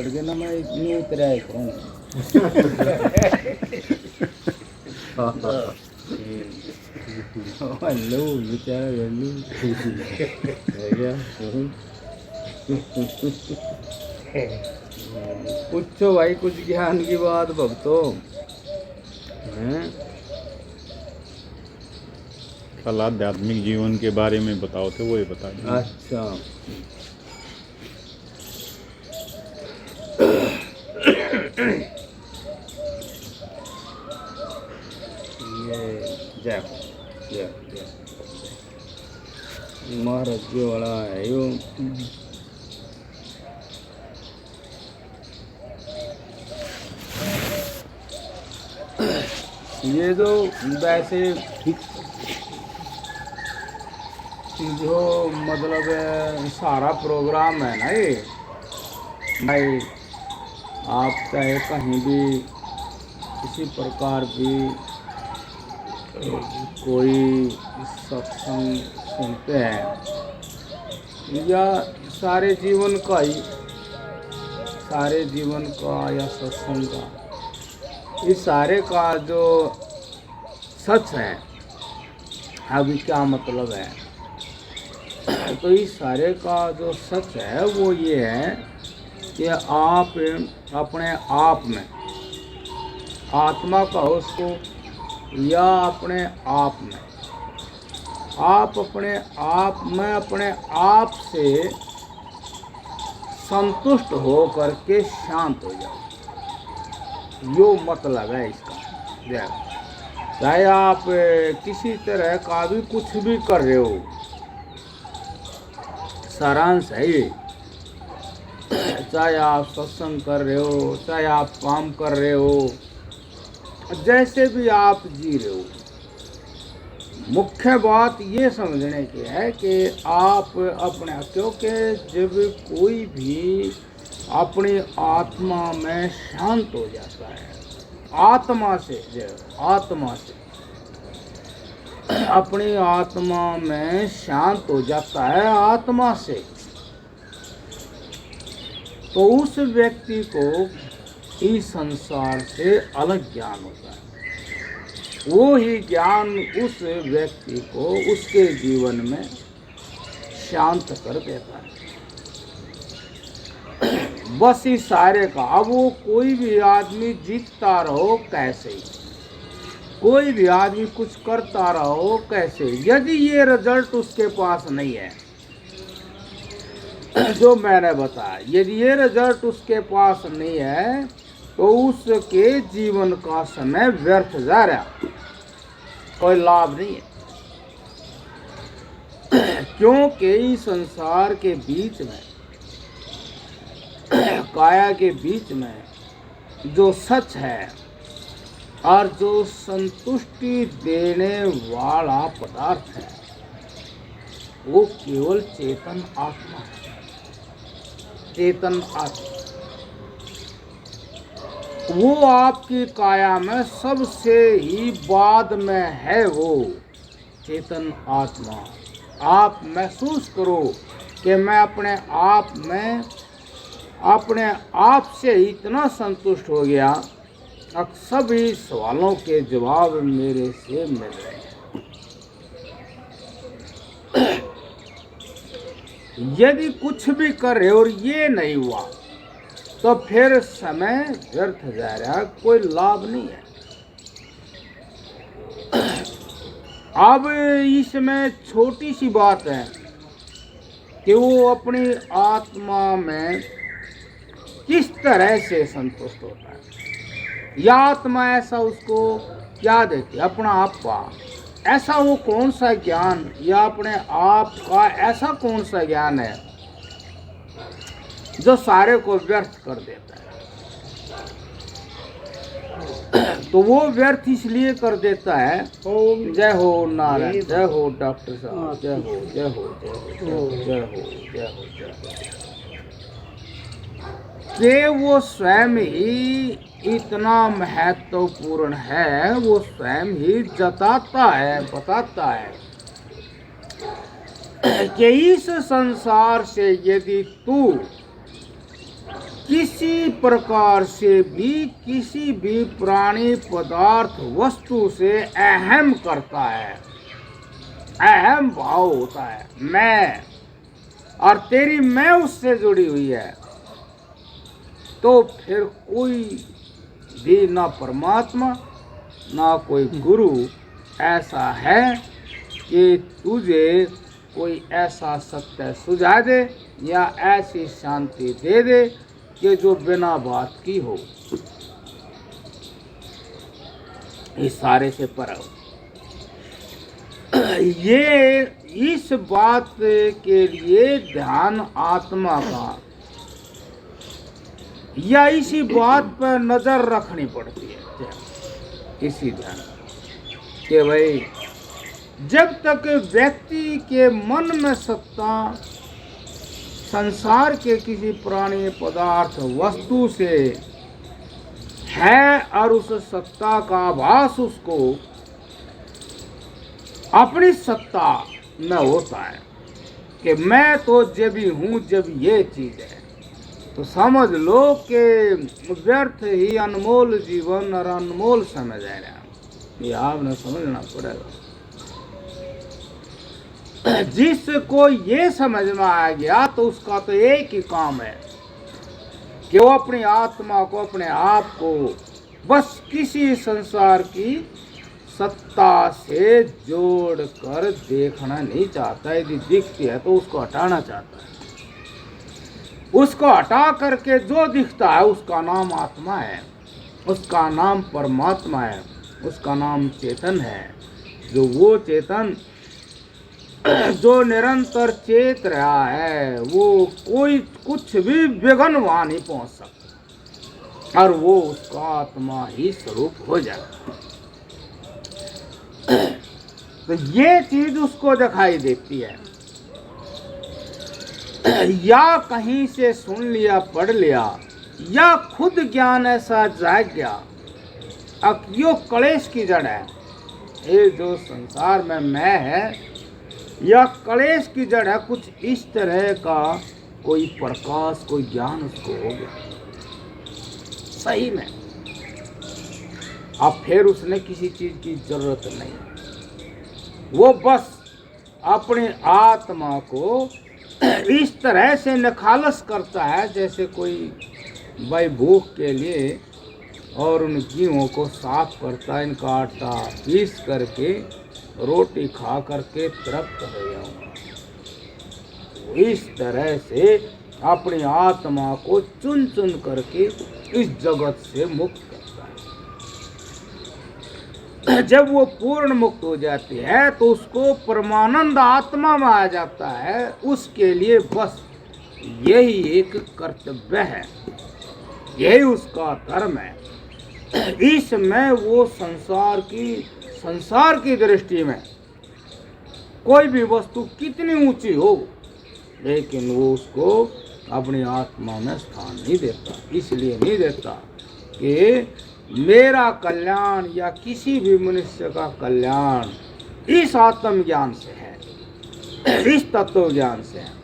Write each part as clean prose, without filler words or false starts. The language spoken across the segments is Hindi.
के ना मैं इतनी उतरा करूँ हेलो बेचारा हेलो है क्या पूछो भाई कुछ ज्ञान की बात भक्तों हैं। कल आध्यात्मिक जीवन के बारे में बताओ थे, वही बता दें। अच्छा ये जय जय जय महाराज वाला है यो। ये तो वैसे जो मतलब सारा प्रोग्राम है ना ये भाई, आप चाहे कहीं भी किसी प्रकार की कोई सत्संग सुनते हैं या सारे जीवन का या सत्संग का, इस सारे का जो सच है अभी क्या मतलब है, तो इस सारे का जो सच है वो ये है कि आप अपने आप में आत्मा का उसको या अपने आप में आप अपने आप में अपने आप से संतुष्ट हो करके शांत हो जाओ, यो मतलब है इसका। चाहे आप किसी तरह का भी कुछ भी कर रहे हो, सारांश है ये। चाहे आप सत्संग कर रहे हो, चाहे आप काम कर रहे हो, जैसे भी आप जी रहे हो, मुख्य बात ये समझने की है कि आप अपने, क्योंकि जब कोई भी अपनी आत्मा में शांत हो जाता है, आत्मा से अपनी आत्मा में शांत हो जाता है आत्मा से, तो उस व्यक्ति को इस संसार से अलग ज्ञान होता है। वो ही ज्ञान उस व्यक्ति को उसके जीवन में शांत कर देता है। बस इस सारे का, अब वो कोई भी आदमी जीतता रहो कैसे, कोई भी आदमी कुछ करता रहो कैसे, यदि ये रिजल्ट उसके पास नहीं है जो मैंने बताया, यदि ये रिजल्ट उसके पास नहीं है तो उसके जीवन का समय व्यर्थ जा रहा, कोई लाभ नहीं है। क्योंकि इस संसार के बीच में काया के बीच में जो सच है और जो संतुष्टि देने वाला पदार्थ है वो केवल चेतन आत्मा है, चेतन आत्मा। वो आपकी काया में सबसे ही बाद में है, वो चेतन आत्मा। आप महसूस करो कि मैं अपने आप में अपने आप से इतना संतुष्ट हो गया, अब सभी सवालों के जवाब मेरे से मिल रहे हैं। यदि कुछ भी कर रहे और ये नहीं हुआ तो फिर समय व्यर्थ जा रहा, कोई लाभ नहीं है। अब इसमें छोटी सी बात है कि वो अपनी आत्मा में किस तरह से संतुष्ट होता है, या आत्मा ऐसा उसको क्या देती है, अपना आप का ऐसा वो कौन सा ज्ञान, या अपने आप का ऐसा कौन सा ज्ञान है जो सारे को व्यर्थ कर देता है। तो वो व्यर्थ इसलिए कर देता है, जय हो नारायण, जय हो डॉक्टर साहब, जय हो जय हो जय हो जय हो जय हो जय हो, कि वो स्वयं ही इतना महत्वपूर्ण है, वो स्वयं ही जताता है, बताता है कि इस संसार से यदि तू किसी प्रकार से भी किसी भी प्राणी पदार्थ वस्तु से अहम करता है, अहम भाव होता है मैं, और तेरी मैं उससे जुड़ी हुई है, तो फिर कोई भी ना परमात्मा ना कोई गुरु ऐसा है कि तुझे कोई ऐसा सत्य सुझा दे या ऐसी शांति दे दे कि जो बिना बात की हो, इस सारे से पर हो। ये इस बात के लिए ध्यान आत्मा का या इसी बात पर नजर रखनी पड़ती है, इसी ध्यान कि भाई जब तक व्यक्ति के मन में सत्ता संसार के किसी प्राणी पदार्थ वस्तु से है और उस सत्ता का आभास उसको अपनी सत्ता में होता है कि मैं तो जब ही हूँ जब ये चीज है, तो समझ लो कि व्यर्थ ही अनमोल जीवन और अनमोल समय जाएगा। ये आपने समझना पड़ेगा। जिसको ये समझ में आ गया तो उसका तो एक ही काम है कि वो अपनी आत्मा को, अपने आप को बस किसी संसार की सत्ता से जोड़कर देखना नहीं चाहता। यदि दिखती है तो उसको हटाना चाहता है। उसको हटा करके जो दिखता है उसका नाम आत्मा है, उसका नाम परमात्मा है, उसका नाम चेतन है। जो वो चेतन जो निरंतर चेत रहा है, वो कोई कुछ भी विघ्न वहां नहीं पहुंच सकता और वो उसका आत्मा ही स्वरूप हो जाता। तो ये चीज उसको दिखाई देती है, या कहीं से सुन लिया, पढ़ लिया, या खुद ज्ञान ऐसा जाग गया। अब यो कलेश की जड़ है, ये जो संसार में मैं है या कलेश की जड़ है। कुछ इस तरह का कोई प्रकाश, कोई ज्ञान उसको हो गया सही में। अब फिर उसने किसी चीज की जरूरत नहीं, वो बस अपनी आत्मा को इस तरह से निखालस करता है जैसे कोई भाई भूख के लिए और उन गेहूं को साफ करता है, इनका आटा पीस करके रोटी खा करके तृप्त हो जाऊंगा। इस तरह से अपनी आत्मा को चुन चुन करके इस जगत से मुक्त करता है। जब वो पूर्ण मुक्त हो जाती है तो उसको परमानंद आत्मा में आ जाता है। उसके लिए बस यही एक कर्तव्य है, यही उसका धर्म है। इसमें वो संसार की दृष्टि में कोई भी वस्तु कितनी ऊंची हो, लेकिन वो उसको अपनी आत्मा में स्थान नहीं देता। इसलिए नहीं देता कि मेरा कल्याण या किसी भी मनुष्य का कल्याण इस आत्मज्ञान से है, इस तत्व ज्ञान से है।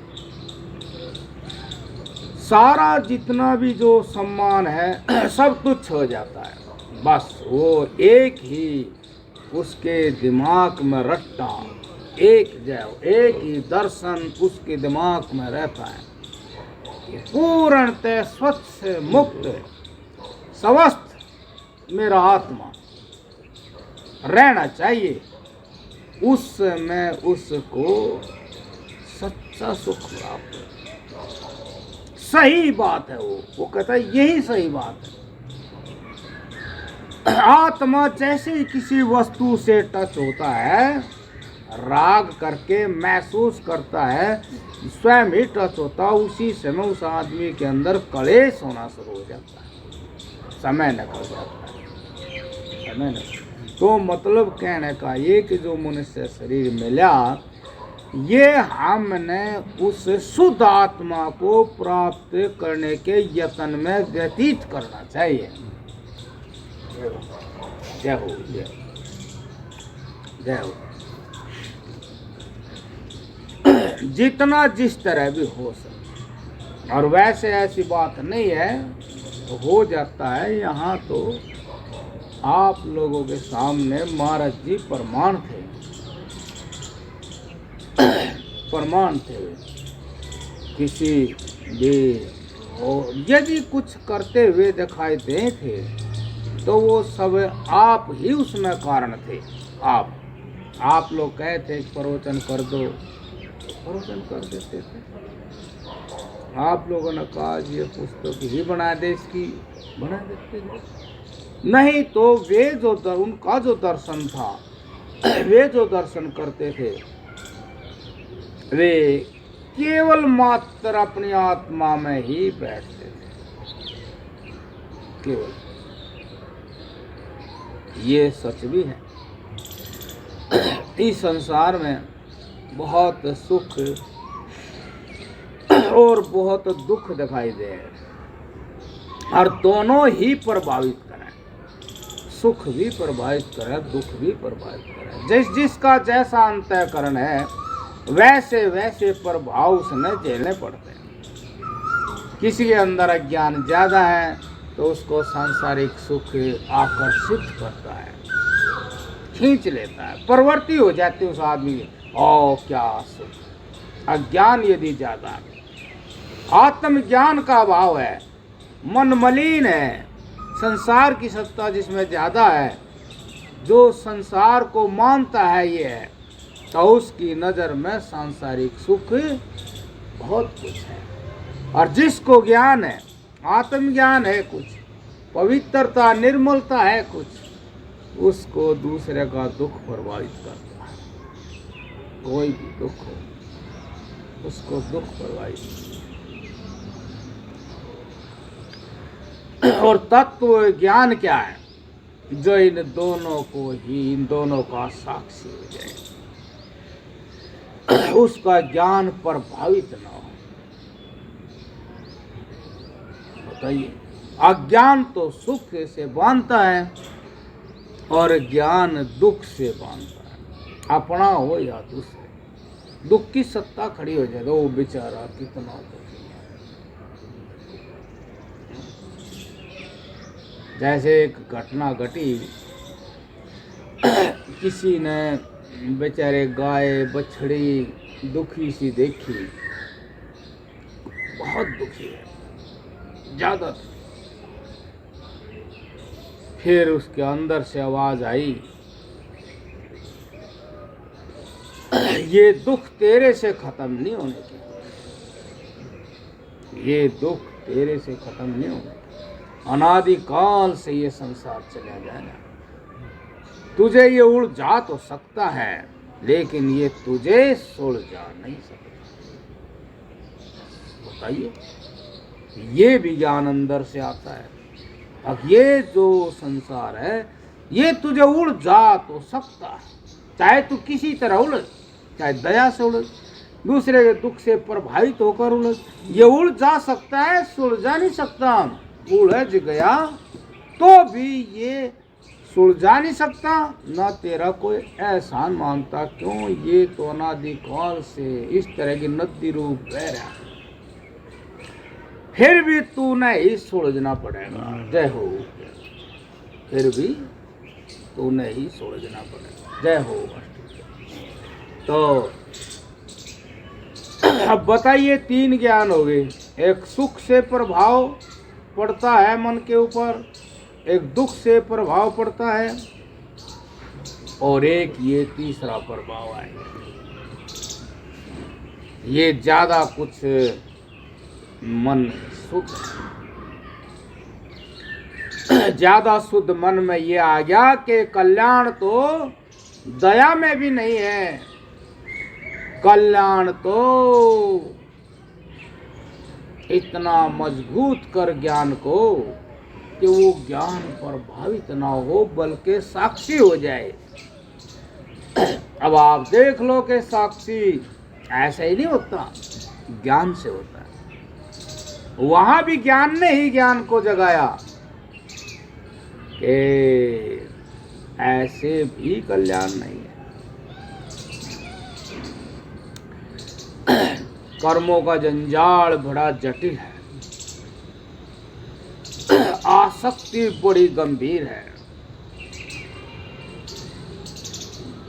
सारा जितना भी जो सम्मान है सब तुच्छ हो जाता है। बस वो एक ही उसके दिमाग में रट्टा, एक ही दर्शन उसके दिमाग में रहता है कि पूर्णतः स्वच्छ मुक्त स्वस्थ मेरा आत्मा रहना चाहिए। उसमें उसको सच्चा सुख प्राप्त है। सही बात है वो कहता है यही सही बात है। आत्मा जैसे ही किसी वस्तु से टच होता है, राग करके महसूस करता है, स्वयं ही टच होता है, उसी समय उस आदमी के अंदर कलेश होना शुरू हो जाता है, समय निकल जाता है, समय निकल। तो मतलब कहने का ये कि जो मनुष्य शरीर मिला, ये हमने उस शुद्ध आत्मा को प्राप्त करने के यत्न में व्यतीत करना चाहिए। जय हो, जय जय हो। जितना जिस तरह भी हो सके और वैसे ऐसी बात नहीं है, तो हो जाता है। यहाँ तो आप लोगों के सामने महाराज जी प्रमाण थे, प्रमाण थे। किसी भी यदि कुछ करते हुए दिखाई दे थे तो वो सब आप ही उसमें कारण थे। आप लोग कहते प्रवचन कर दो, प्रवचन कर देते थे। आप लोगों ने कहा ये पुस्तक ही बना दे, इसकी बना देते थे। नहीं तो वे जो उनका जो दर्शन था, वे जो दर्शन करते थे, वे केवल मात्र अपनी आत्मा में ही बैठते थे, केवल। ये सच भी है। इस संसार में बहुत सुख और बहुत दुख दिखाई दे, और दोनों ही प्रभावित करें। सुख भी प्रभावित करे, दुख भी प्रभावित करे। जिसका जैसा अंतःकरण है वैसे वैसे प्रभाव उसने झेलने पड़ते हैं। किसी के अंदर अज्ञान ज्यादा है तो उसको सांसारिक सुख आकर्षित करता है, खींच लेता है, प्रवृत्ति हो जाती है उस आदमी की। ओ क्या सुख! अज्ञान यदि ज्यादा है, आत्मज्ञान का अभाव है, मन मलिन है, संसार की सत्ता जिसमें ज्यादा है, जो संसार को मानता है ये है, तो उसकी नजर में सांसारिक सुख बहुत कुछ है। और जिसको ज्ञान है, आत्मज्ञान है, कुछ पवित्रता निर्मलता है कुछ, उसको दूसरे का दुख प्रभावित करता है। कोई भी दुख हो उसको दुख प्रभावित। और तत्व ज्ञान क्या है? जो इन दोनों को ही, इन दोनों का साक्षी हो जाए, उसका ज्ञान प्रभावित न हो। बताइए, अज्ञान तो सुख से बांधता है और ज्ञान दुख से बांधता है, अपना हो या दूसरे। दुख की सत्ता खड़ी हो जाए तो वो बेचारा कितना दुखी है। जैसे एक घटना घटी, किसी ने बेचारे गाय बछड़ी दुखी सी देखी, बहुत दुखी है, ज्यादा। फिर उसके अंदर से आवाज आई, ये दुख तेरे से खत्म नहीं होने के, ये दुख तेरे से खत्म नहीं होने के, अनादिकाल से ये संसार चला जाएगा। तुझे ये उलझा तो सकता है, लेकिन ये तुझे सुलझा नहीं सकता। बताइए, ये भी ज्ञान अंदर से आता है। अब ये जो संसार है, ये तुझे उलझा तो सकता है, चाहे तू किसी तरह उलझ, चाहे दया से उलझ, दूसरे के दुख से प्रभावित होकर उलझ, ये उलझा सकता है, सुलझा नहीं सकता। उलझ गया तो भी ये सुलझा नहीं सकता, ना तेरा कोई एहसान मानता। क्यों? ये तो अनादिकाल से इस तरह की नदी रूप बह रहा है, फिर भी तू नहीं सुलझना पड़ेगा। जय हो। फिर भी तू नहीं सुलझना पड़ेगा। जय हो। तो अब बताइए, तीन ज्ञान हो गए। एक सुख से प्रभाव पड़ता है मन के ऊपर, एक दुख से प्रभाव पड़ता है, और एक ये तीसरा प्रभाव है। ये ज्यादा कुछ मन शुद्ध, ज्यादा शुद्ध मन में ये आ गया कि कल्याण तो दया में भी नहीं है, कल्याण तो इतना मजबूत कर ज्ञान को कि वो ज्ञान प्रभावित ना हो, बल्कि साक्षी हो जाए। अब आप देख लो कि साक्षी ऐसा ही नहीं होता, ज्ञान से होता है। वहां भी ज्ञान ने ही ज्ञान को जगाया कि ऐसे भी कल्याण नहीं है। कर्मों का जंजाल बड़ा जटिल है, आसक्ति बड़ी गंभीर है,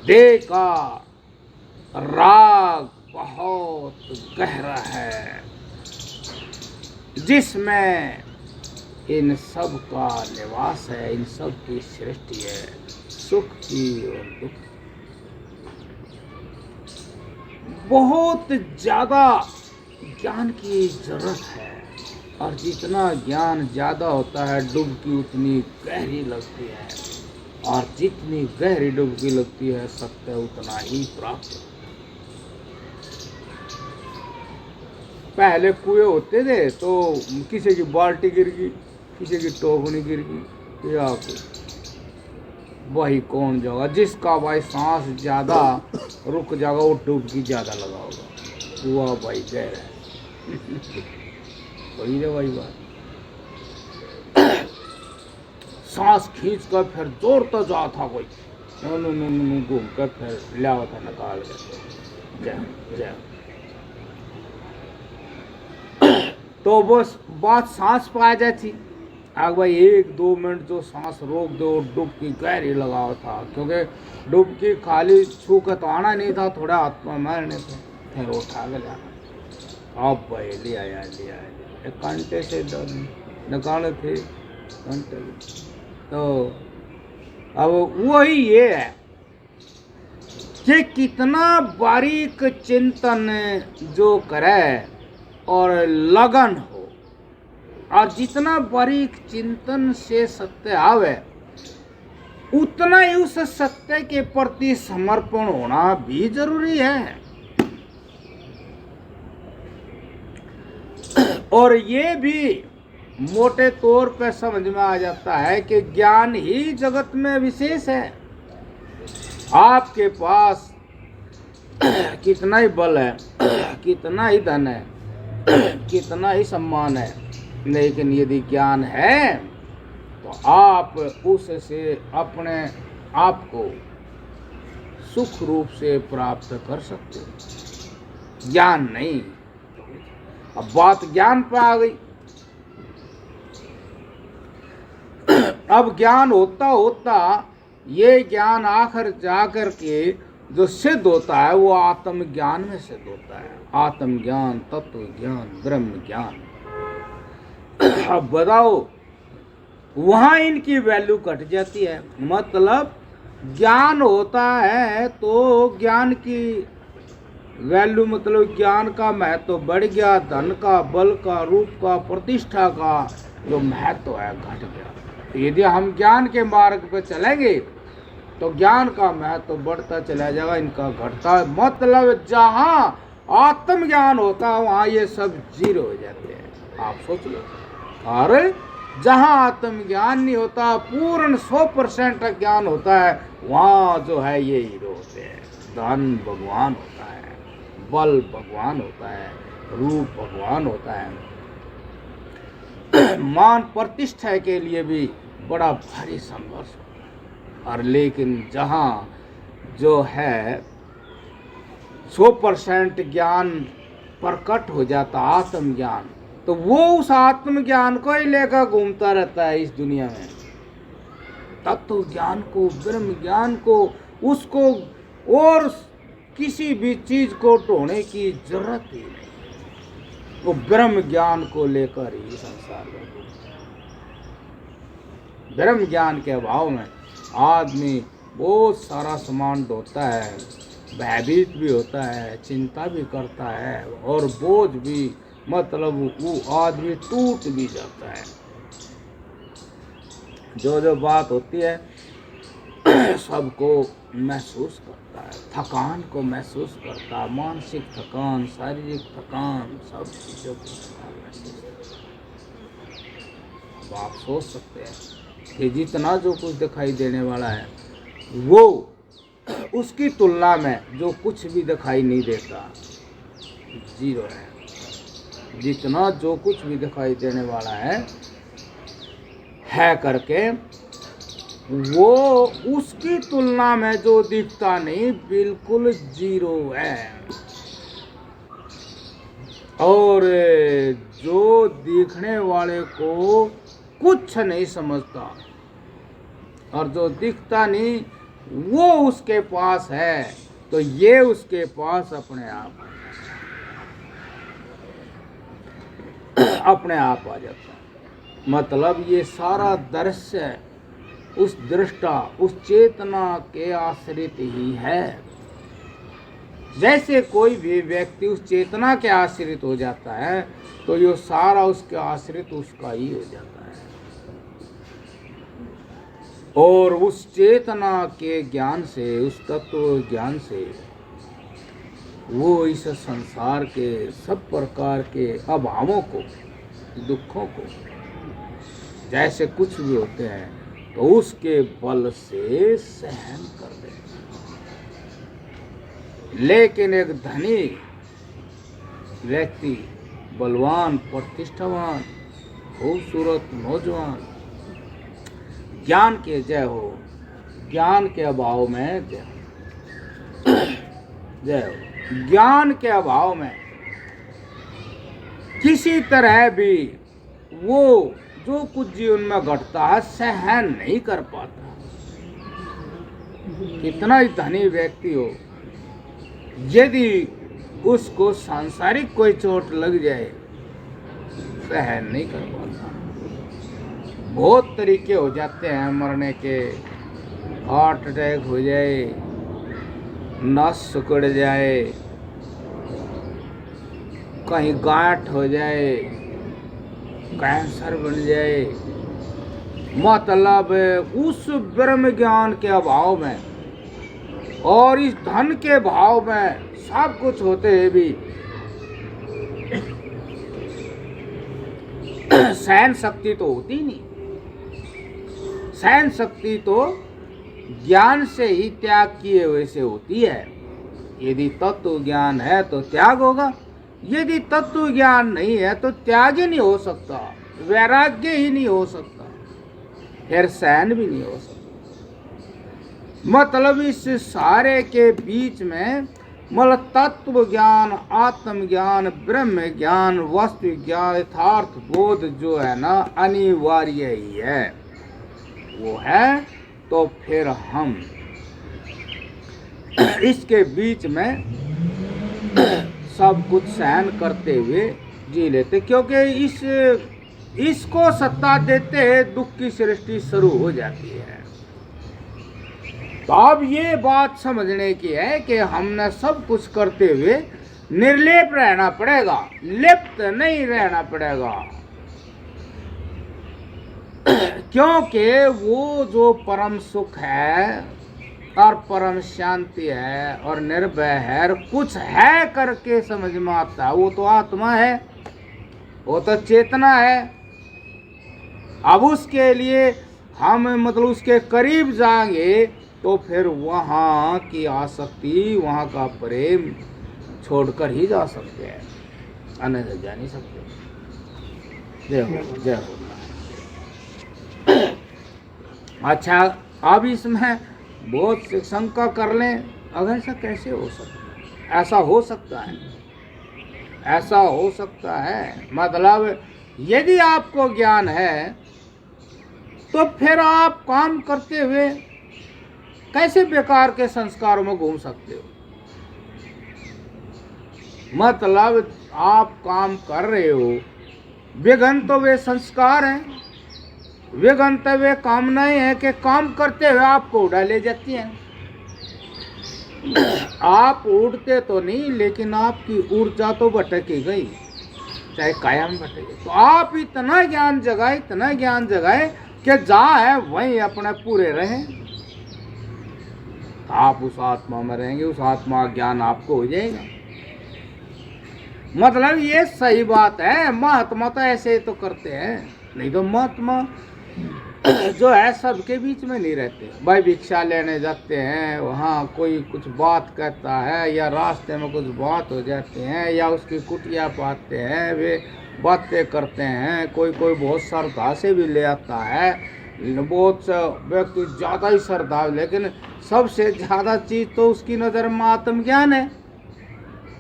देह का राग बहुत गहरा है, जिसमें इन सब का निवास है, इन सब की सृष्टि है, सुख की और दुख की। बहुत ज्यादा ज्ञान की जरूरत है, और जितना ज्ञान ज्यादा होता है डुबकी उतनी गहरी लगती है, और जितनी गहरी डुबकी लगती है सत्य उतना ही प्राप्त होता है। पहले कुएं होते थे तो किसी की बाल्टी गिर गई, किसी की टोकनी गिर गई, या वही कौन जाएगा, जिसका भाई सांस ज्यादा रुक जाएगा वो डुबकी ज्यादा लगा होगा, कुआ भाई गहरा है। वही रे वही बात, सांस खींच कर फिर जोर तो जा था कोई, घूम कर फिर लिया था निकाल के जय। तो वो बात सांस पे आ जाती, आग भाई 1-2 मिनट जो सांस रोक दो, डुबकी गहरी लगाओ था, क्योंकि डुबकी खाली छू के तो आना नहीं था, थोड़ा हाथ में मारने थे, फिर उठा के जाना। अब भाई लिया एक घंटे से निकाले थे घंटे। तो अब वही ये है कि कितना बारीक चिंतन जो करे और लगन हो, और जितना बारीक चिंतन से सत्य आवे उतना ही उस सत्य के प्रति समर्पण होना भी जरूरी है। और ये भी मोटे तौर पर समझ में आ जाता है कि ज्ञान ही जगत में विशेष है। आपके पास कितना ही बल है, कितना ही धन है, कितना ही सम्मान है, लेकिन यदि ज्ञान है तो आप उससे अपने आप को सुख रूप से प्राप्त कर सकते हो। ज्ञान नहीं, अब बात ज्ञान पर आ गई। अब ज्ञान होता होता ये ज्ञान आखिर जाकर के जो सिद्ध होता है वो आत्मज्ञान में सिद्ध होता है। आत्मज्ञान, तत्व ज्ञान, ब्रह्म ज्ञान। अब बताओ, वहां इनकी वैल्यू घट जाती है। मतलब ज्ञान होता है तो ज्ञान की वैल्यू, मतलब ज्ञान का महत्व बढ़ गया, धन का, बल का, रूप का, प्रतिष्ठा का जो महत्व है घट गया। तो यदि हम ज्ञान के मार्ग पर चलेंगे तो ज्ञान का महत्व बढ़ता चला जाएगा, इनका घटता। मतलब जहाँ आत्मज्ञान होता है वहाँ ये सब जीरो हो जाते हैं। आप सोच लो, और जहाँ आत्मज्ञान नहीं होता, पूर्ण 100% ज्ञान होता है, वहाँ जो है ये हीरो होते हैं। धन भगवान होता है, बल भगवान होता है, रूप भगवान होता है, मान प्रतिष्ठा के लिए भी बड़ा भारी संघर्ष होता है। और लेकिन जहाँ जो है 100% ज्ञान प्रकट हो जाता, आत्मज्ञान, तो वो उस आत्मज्ञान को ही लेकर घूमता रहता है इस दुनिया में। तत्व ज्ञान को, ब्रह्म ज्ञान को, उसको और किसी भी चीज को ढोने की जरूरत ही नहीं। वो ब्रह्म ज्ञान को लेकर ही संसार में। ब्रह्म ज्ञान के अभाव में आदमी बहुत सारा सामान ढोता है, भयभीत भी होता है, चिंता भी करता है, और बोझ भी, मतलब वो आदमी टूट भी जाता है। जो बात होती है सबको महसूस करता है, थकान को महसूस करता है, मानसिक थकान, शारीरिक थकान, सब चीज़ों को महसूस करता है। अब आप सोच सकते हैं कि जितना जो कुछ दिखाई देने वाला है वो उसकी तुलना में जो कुछ भी दिखाई नहीं देता जीरो है। जितना जो कुछ भी दिखाई देने वाला है करके, वो उसकी तुलना में जो दिखता नहीं बिल्कुल जीरो है। और जो दिखने वाले को कुछ नहीं समझता और जो दिखता नहीं वो उसके पास है, तो ये उसके पास अपने आप आ जाता है। मतलब ये सारा दृश्य उस दृष्टा, उस चेतना के आश्रित ही है। जैसे कोई भी व्यक्ति उस चेतना के आश्रित हो जाता है तो ये सारा उसके आश्रित उसका ही हो जाता है। और उस चेतना के ज्ञान से, उस तत्व ज्ञान से वो इस संसार के सब प्रकार के अभावों को, दुखों को, जैसे कुछ भी होते हैं तो उसके बल से सहन कर देते। लेकिन एक धनी व्यक्ति, बलवान, प्रतिष्ठावान, खूबसूरत नौजवान, ज्ञान के जय हो, ज्ञान के अभाव में जय हो, ज्ञान के अभाव में किसी तरह भी वो जो कुछ जीवन में घटता है सहन नहीं कर पाता। कितना ही धनी व्यक्ति हो, यदि उसको सांसारिक कोई चोट लग जाए सहन नहीं कर पाता। बहुत तरीके हो जाते हैं मरने के, हार्ट अटैक हो जाए, नस सिकुड़ जाए, कहीं गांठ हो जाए, कैंसर बन जाए। मतलब उस ब्रह्म ज्ञान के अभाव में और इस धन के भाव में सब कुछ होते हैं भी सहन शक्ति तो होती नहीं। सहन शक्ति तो ज्ञान से ही त्याग किए हुए से होती है। यदि तत्व ज्ञान है तो त्याग होगा, यदि तत्व ज्ञान नहीं है तो त्याग ही नहीं हो सकता, वैराग्य ही नहीं हो सकता, फिर सहन भी नहीं हो सकता। मतलब इस सारे के बीच में मतलब तत्व ज्ञान, आत्म ज्ञान, ब्रह्म ज्ञान, वस्तु ज्ञान, यथार्थ बोध जो है ना अनिवार्य ही है। वो है तो फिर हम इसके बीच में सब कुछ सहन करते हुए जी लेते, क्योंकि इसको सत्ता देते दुख की सृष्टि शुरू हो जाती है। तो अब ये बात समझने की है कि हमने सब कुछ करते हुए निर्लेप रहना पड़ेगा, लिप्त नहीं रहना पड़ेगा। क्योंकि वो जो परम सुख है और परम शांति है और निर्भय है और कुछ है करके समझ में आता है, वो तो आत्मा है, वो तो चेतना है। अब उसके लिए हम मतलब उसके करीब जाएंगे तो फिर वहाँ की आसक्ति, वहाँ का प्रेम छोड़कर ही जा सकते हैं, अन्यथा जा नहीं सकते। जय हो, जय हो। अच्छा, अब इसमें बहुत से शंका कर लें, अब ऐसा कैसे हो सकता है? ऐसा हो सकता है, ऐसा हो सकता है। मतलब यदि आपको ज्ञान है तो फिर आप काम करते हुए कैसे बेकार के संस्कारों में घूम सकते हो? मतलब आप काम कर रहे हो, विघ्न तो वे संस्कार हैं, विघ्न तो वे कामनाएं हैं कि काम करते हुए आपको उड़ा ले जाती हैं। आप उड़ते तो नहीं, लेकिन आपकी ऊर्जा तो भटकी गई, चाहे कायम भटके। तो आप इतना ज्ञान जगाए, इतना ज्ञान जगाए कि जहाँ है वहीं अपने पूरे रहें। आप उस आत्मा में रहेंगे, उस आत्मा ज्ञान आपको हो जाएगा। मतलब ये सही बात है। महात्मा तो ऐसे तो करते हैं, नहीं तो महात्मा जो है सबके बीच में नहीं रहते। भाई भिक्षा लेने जाते हैं, वहाँ कोई कुछ बात कहता है या रास्ते में कुछ बात हो जाते हैं या उसकी कुटिया पाते हैं, वे बातें करते हैं। कोई कोई बहुत श्रद्धा से भी ले आता है, बहुत सा व्यक्ति ज़्यादा ही श्रद्धा, लेकिन सबसे ज़्यादा चीज़ तो उसकी नज़र में आत्मज्ञान है,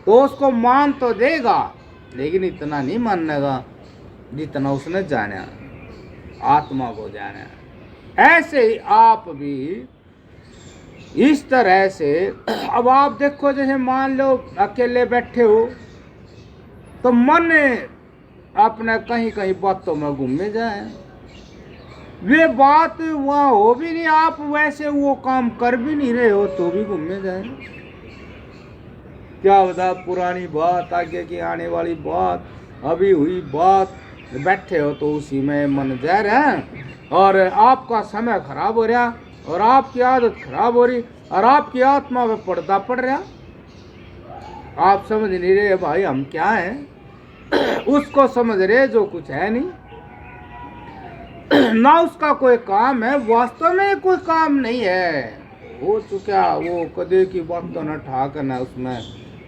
तो उसको मान तो देगा, लेकिन इतना नहीं मानने का जितना उसने जाना, आत्मा को जाना। ऐसे ही आप भी इस तरह से, अब आप देखो जैसे मान लो अकेले बैठे हो तो मन अपने कहीं कहीं बातों में घूमे जाए, वे बात वहाँ हो भी नहीं, आप वैसे वो काम कर भी नहीं रहे हो तो भी घूमे जाए। क्या बता, पुरानी बात, आगे की आने वाली बात, अभी हुई बात, बैठे हो तो उसी में मन जा रहा है और आपका समय खराब हो रहा और आपकी आदत खराब हो रही और आपकी आत्मा में पर्दा पड़ रहा। आप समझ नहीं रहे भाई हम क्या हैं, उसको समझ रहे जो कुछ है नहीं, ना उसका कोई काम है, वास्तव में कोई काम नहीं है, हो चुका वो कदे की बात तो न ठाक ना उसमें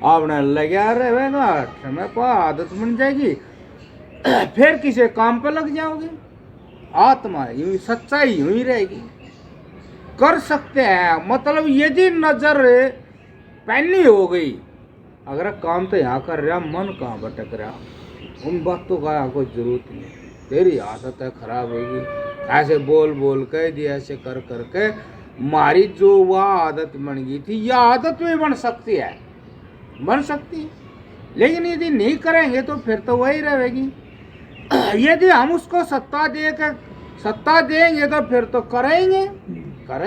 आपने लगा रहेगा, समय पर आदत बन जाएगी, फिर किसी काम पर लग जाओगे। आत्मा यूं सच्चाई यूं ही रहेगी, कर सकते हैं। मतलब यदि नजर पैनी हो गई, अगर काम तो यहाँ कर रहा, मन कहाँ भटक रहा, उन बातों का कोई जरूरत नहीं। तेरी आदत है खराब होगी, ऐसे बोल बोल के दिया, ऐसे कर करके मारी जो वह आदत बन गई थी, यह आदत भी बन सकती है, बन सकती है, लेकिन यदि नहीं करेंगे तो फिर तो वही रहेगी। यदि हम उसको सत्ता देंगे तो फिर तो करेंगे, कर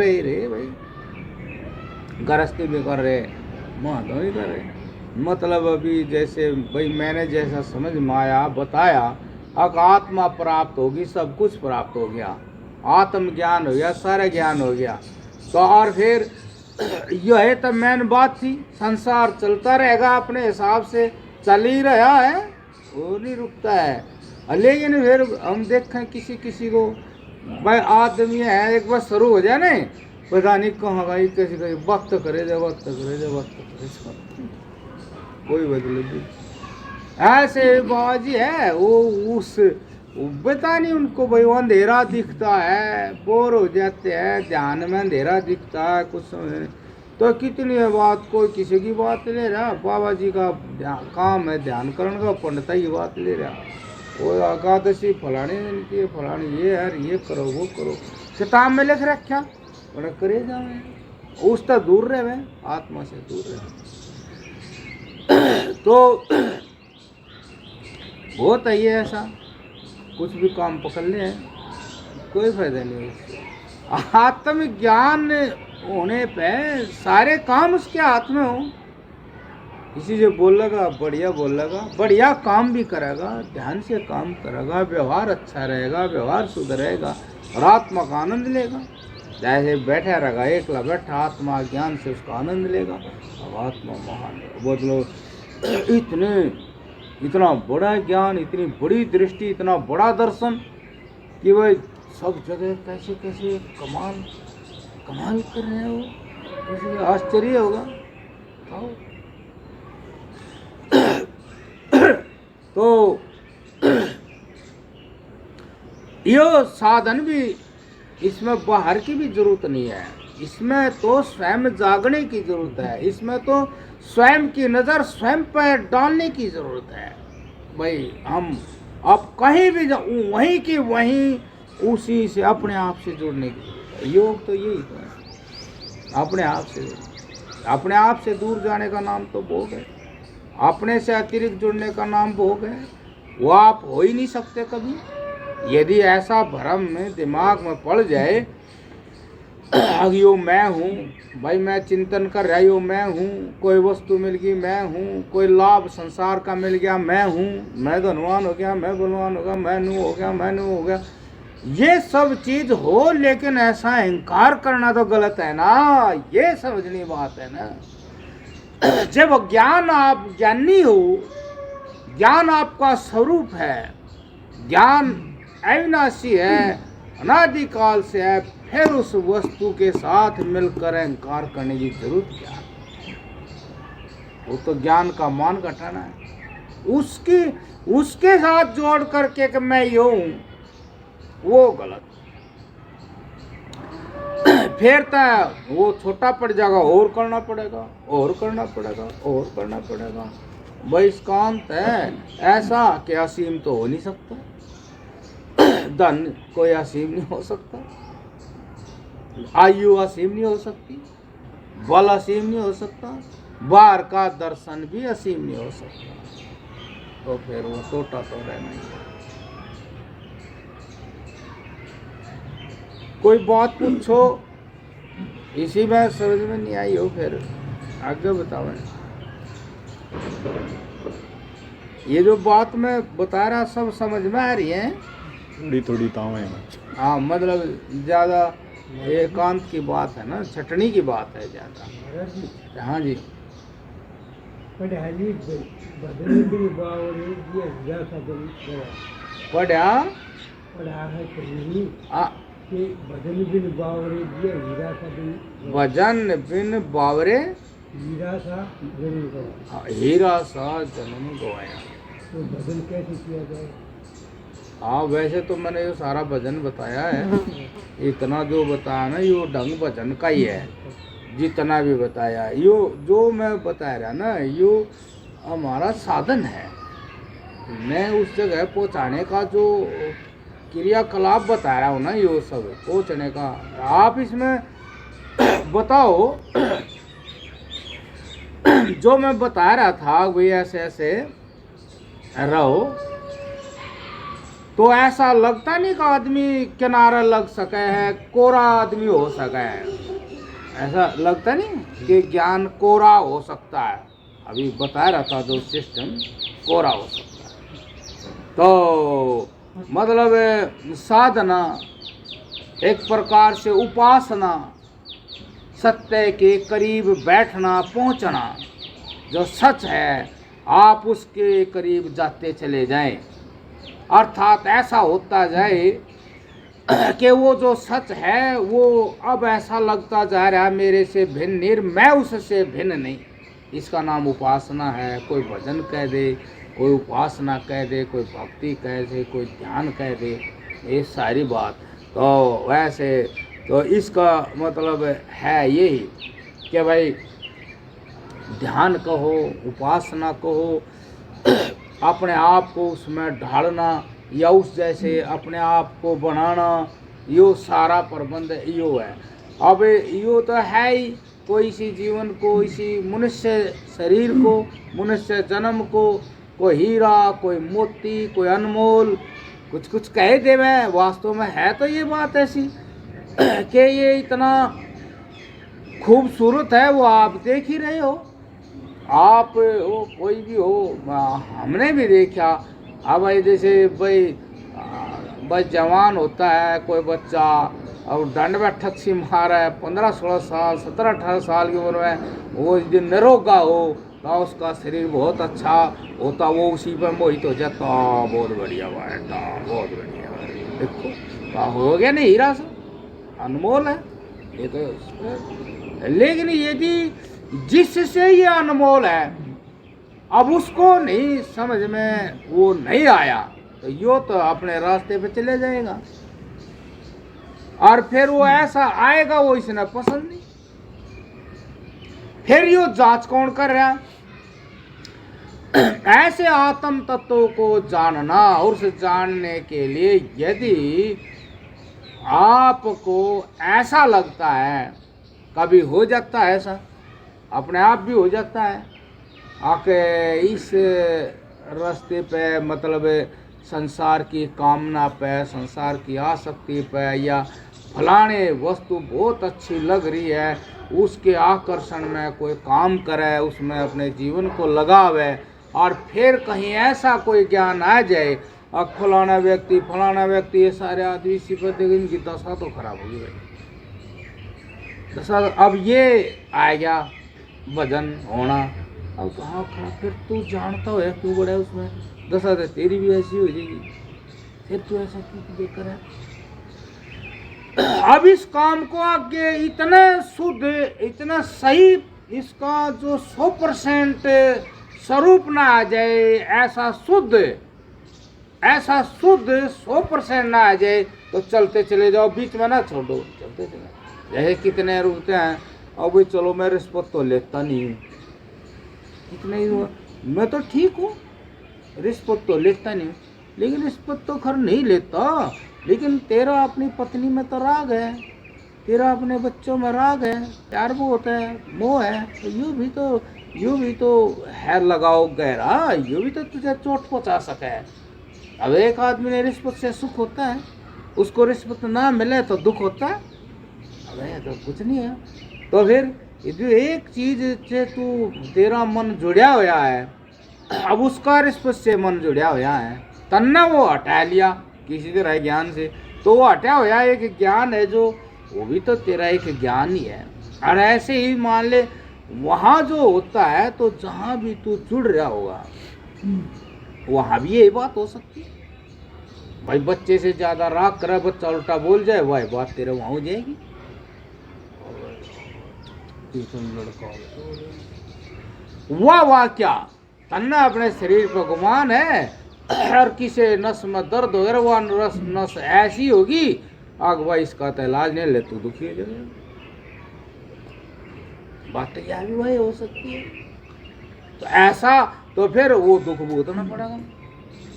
ही रहे भाई, गृहस्थी भी कर रहे, महत्व भी कर रहे। मतलब अभी जैसे भाई मैंने जैसा समझ में आया बताया, अब आत्मा प्राप्त होगी, सब कुछ प्राप्त हो गया, आत्मज्ञान हो गया, सारा ज्ञान हो गया, तो और फिर यह तो मेन बात थी, संसार चलता रहेगा अपने हिसाब से, चल ही रहा है, वो नहीं रुकता है। लेकिन फिर हम देखें किसी किसी को, भाई आदमी है एक बार शुरू हो जाए ना, पता नहीं कहाँ गई, कैसे कहीं वक्त करे दे, वक्त करे दे, वक्त करे दे, कोई बदल नहीं। ऐसे बाजी है वो, उस पता नहीं उनको भाई, वो अंधेरा दिखता है, बोर हो जाते हैं, ध्यान में अंधेरा दिखता है, कुछ समझ नहीं, तो कितनी है बात, कोई किसी की बात ले रहा, बाबा जी का काम है ध्यान करने का, पंडित की बात ले रहा, वो एकादशी फलानी फलानी ये है, ये करो वो करो, किताब में लिख रखा, बड़ा करे जाए, उससे दूर रहे, आत्मा से दूर रहे। तो होता ही है ऐसा, कुछ भी काम पकड़ ले कोई फायदा नहीं उससे। आत्मज्ञान होने पे सारे काम उसके हाथ में हो, किसी जो बोलेगा बढ़िया बोलेगा, बढ़िया काम भी करेगा, ध्यान से काम करेगा, व्यवहार अच्छा रहेगा, व्यवहार सुधरेगा और आत्मा का आनंद लेगा। जैसे बैठा रहेगा एकला बैठा, आत्मा ज्ञान से उसका आनंद लेगा, अब आत्मा महान बोलो, इतना बड़ा ज्ञान, इतनी बड़ी दृष्टि, इतना बड़ा दर्शन कि भाई सब जगह कैसे कैसे कमाल कर रहे हो, किसी आश्चर्य होगा। तो यो साधन भी, इसमें बाहर की भी जरूरत नहीं है, इसमें तो स्वयं जागने की जरूरत है, इसमें तो स्वयं की नज़र स्वयं पर डालने की ज़रूरत है। भाई हम अब कहीं भी जाओ, वहीं की वहीं उसी से अपने आप से जुड़ने की जरूरत है। योग तो यही तो है, अपने आप से दूर जाने का नाम तो भोग है, अपने से अतिरिक्त जुड़ने का नाम भोग है, वो आप हो ही नहीं सकते कभी। यदि ऐसा भ्रम में दिमाग में पड़ जाए, यो मैं हूँ भाई, मैं चिंतन कर रहा यो मैं हूँ, कोई वस्तु मिल गई मैं हूँ, कोई लाभ संसार का मिल गया मैं हूँ, मैं धनवान हो गया, मैं बलवान हो गया, मैं नू हो गया, मैं नू हो गया, ये सब चीज हो, लेकिन ऐसा अहंकार करना तो गलत है ना, ये समझनी बात है ना। जब ज्ञान, आप ज्ञानी हो, ज्ञान आपका स्वरूप है, ज्ञान अविनाशी है, अनादिकाल से है, फिर उस वस्तु के साथ मिलकर अहंकार करने की जरूरत क्या है? वो तो ज्ञान का मान घटाना है, उसके साथ जोड़ करके कि मैं यो हूं, वो गलत। फिर तो वो छोटा पड़ जाएगा, और करना पड़ेगा, और करना पड़ेगा, और करना पड़ेगा। भाई इसकांत है ऐसा कि असीम तो हो नहीं सकता, धन कोई असीम नहीं हो सकता, आयु असीम नहीं हो सकती, बल असीम नहीं हो सकता, बाहर का दर्शन भी असीम नहीं हो सकता, तो फिर वो टोटा तो रहना ही है। कोई बात पूछो, इसी में समझ में नहीं आई हो फिर आगे बताओ। ये जो बात मैं बता रहा सब समझ में आ रही है? थोड़ी थोड़ी तावे। हाँ, मतलब ज़्यादा एकांत की बात है ना, छटनी की बात है ज़्यादा। हाँ जी। पढ़ा भजन बिन बावरे हीरा सा जन्म गवाया। तो भजन कैसे किया जाए? हाँ, वैसे तो मैंने ये सारा भजन बताया है, इतना जो बताया ना यो ढंग भजन का ही है, जितना भी बताया यो जो मैं बता रहा ना यो हमारा साधन है। मैं उस जगह पहुँचाने का जो क्रियाकलाप बता रहा हूँ ना, यो सब पहुँचने का। आप इसमें बताओ जो मैं बता रहा था वही ऐसे ऐसे रहो, तो ऐसा लगता नहीं कि आदमी किनारा लग सके है, कोरा आदमी हो सके है, ऐसा लगता नहीं कि ज्ञान कोरा हो सकता है। अभी बता रहा था जो सिस्टम कोरा हो सकता है। तो मतलब साधना एक प्रकार से उपासना, सत्य के करीब बैठना, पहुंचना, जो सच है आप उसके करीब जाते चले जाएं, अर्थात ऐसा होता जाए कि वो जो सच है वो अब ऐसा लगता जा रहा है मेरे से भिन्न नहीं, मैं उससे भिन्न नहीं। इसका नाम उपासना है। कोई भजन कह दे, कोई उपासना कह दे, कोई भक्ति कह दे, कोई ध्यान कह दे, ये सारी बात। तो वैसे तो इसका मतलब है यही कि भाई ध्यान कहो, उपासना कहो, अपने आप को उसमें ढालना या उस जैसे अपने आप को बनाना, यो सारा प्रबंध यो है। अब यो तो है ही, कोई इसी जीवन को, इसी मनुष्य शरीर को, मनुष्य जन्म को, कोई हीरा, कोई मोती, कोई अनमोल, कुछ कुछ कह दे। मैं वास्तव में है तो ये बात ऐसी कि ये इतना खूबसूरत है, वो आप देख ही रहे हो। आप वो कोई भी हो, हमने भी देखा। अब भाई जैसे भाई बस जवान होता है कोई बच्चा और दंड बैठक सी मारा है, 15-16 साल, 17-18 साल की उम्र में, वो यदि निरोगा हो तो उसका शरीर बहुत अच्छा होता, वो उसी पर मोहित हो जाता। बहुत बढ़िया बेटा, बहुत बढ़िया। देखो हो गया नहीं, हीरा सा अनमोल है ये तो। लेकिन यदि जिससे ये अनमोल है अब उसको नहीं समझ में वो नहीं आया तो यो तो अपने रास्ते पे चले जाएगा, और फिर वो ऐसा आएगा वो इसने पसंद नहीं। फिर यो जांच कौन कर रहा है? ऐसे आत्म तत्वों को जानना, और उसे जानने के लिए यदि आपको ऐसा लगता है, कभी हो जाता है ऐसा, अपने आप भी हो जाता है, आके इस रास्ते पे मतलब संसार की कामना पे, संसार की आसक्ति पे, या फलाने वस्तु बहुत अच्छी लग रही है उसके आकर्षण में कोई काम करे, उसमें अपने जीवन को लगावे, और फिर कहीं ऐसा कोई ज्ञान आ जाए अब फलाना व्यक्ति ये सारे आदमी इसी पर देखें, इनकी दशा तो खराब होगी भाई, दशा। अब ये आ गया भजन होना, अब कहाँ खड़ा, फिर तू जानता हो क्यों बड़ा है उसमें, दशा तो तेरी भी ऐसी हो जाएगी, फिर तू ऐसा क्यों देकर है। अब इस काम को आगे इतना शुद्ध, इतना सही, इसका जो 100% स्वरूप ना आ जाए, ऐसा शुद्ध 100% ना आ जाए, तो चलते चले जाओ, बीच में ना छोड़ो, चलते चले। जैसे कितने रुकते हैं, अब भाई चलो मैं रिश्वत तो लेता नहीं हूँ, इतना ही हुआ, मैं तो ठीक हूँ, रिश्वत तो लेता नहीं हूँ, लेकिन रिश्वत तो खैर नहीं लेता, लेकिन तेरा अपनी पत्नी में तो राग है, तेरा अपने बच्चों में राग है, प्यार बहुत है, मोह है, तो यूं भी तो है लगाओ गहरा, यूं भी तो तुझे चोट पहुंचा सके है। अब एक आदमी ने रिश्वत से सुख होता है, उसको रिश्वत ना मिले तो दुख होता है, अब तो कुछ नहीं है। तो फिर ये जो एक चीज से तू तेरा मन जुड़ा हुआ है, अब उसका रिश्वत से मन जुड़ा हुआ है, तन्ना वो हटा लिया किसी तरह ज्ञान से, तो वो हटा हुआ एक ज्ञान है जो वो भी तो तेरा एक ज्ञान ही है। और ऐसे ही मान ले वहाँ जो होता है, तो जहाँ भी तू जुड़ रहा होगा वहाँ भी यही बात हो सकती है। भाई बच्चे से ज्यादा राग करे, बच्चा उल्टा बोल जाए, वह बात तेरे वहाँ हो जाएगी। लड़का वाह क्या तन्ना अपने शरीर पर गुमान है, और किसी नस में दर्द हो गया, वह नस ऐसी होगी आग भाई इसका तो इलाज नहीं ले, तू दुखी हो जाएगा। बात तो यह भी वही हो सकती है। तो ऐसा तो फिर वो दुख भुगतना पड़ेगा,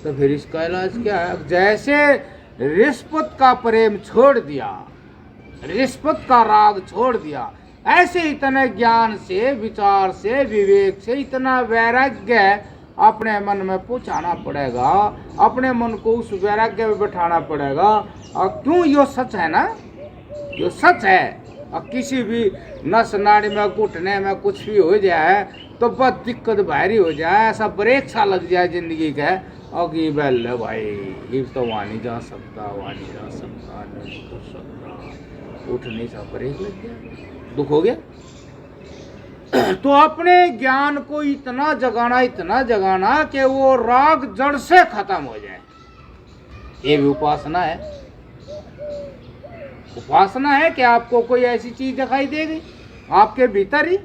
तो फिर इसका इलाज क्या है? जैसे रिश्वत का प्रेम छोड़ दिया, रिश्वत का राग छोड़ दिया, ऐसे इतने ज्ञान से, विचार से, विवेक से इतना वैराग्य अपने मन में पहुंचाना पड़ेगा, अपने मन को उस वैराग्य में बैठाना पड़ेगा। और क्यों यो सच है ना, यो सच है। और किसी भी नस नाड़ी में, घुटने में कुछ भी हो जाए तो बस दिक्कत भारी हो जाए, ऐसा ब्रेक सा लग जाए जिंदगी का, और कि बैल भाई ये तो वहाँ नहीं जा सकता, वहाँ नहीं जा सकता, नहीं कर सकता, उठ नहीं सकता, ब्रेक लग गया, दुख हो गया। तो अपने ज्ञान को इतना जगाना कि वो राग जड़ से खत्म हो जाए, ये भी उपासना है। उपासना है कि आपको कोई ऐसी चीज दिखाई देगी आपके भीतर ही,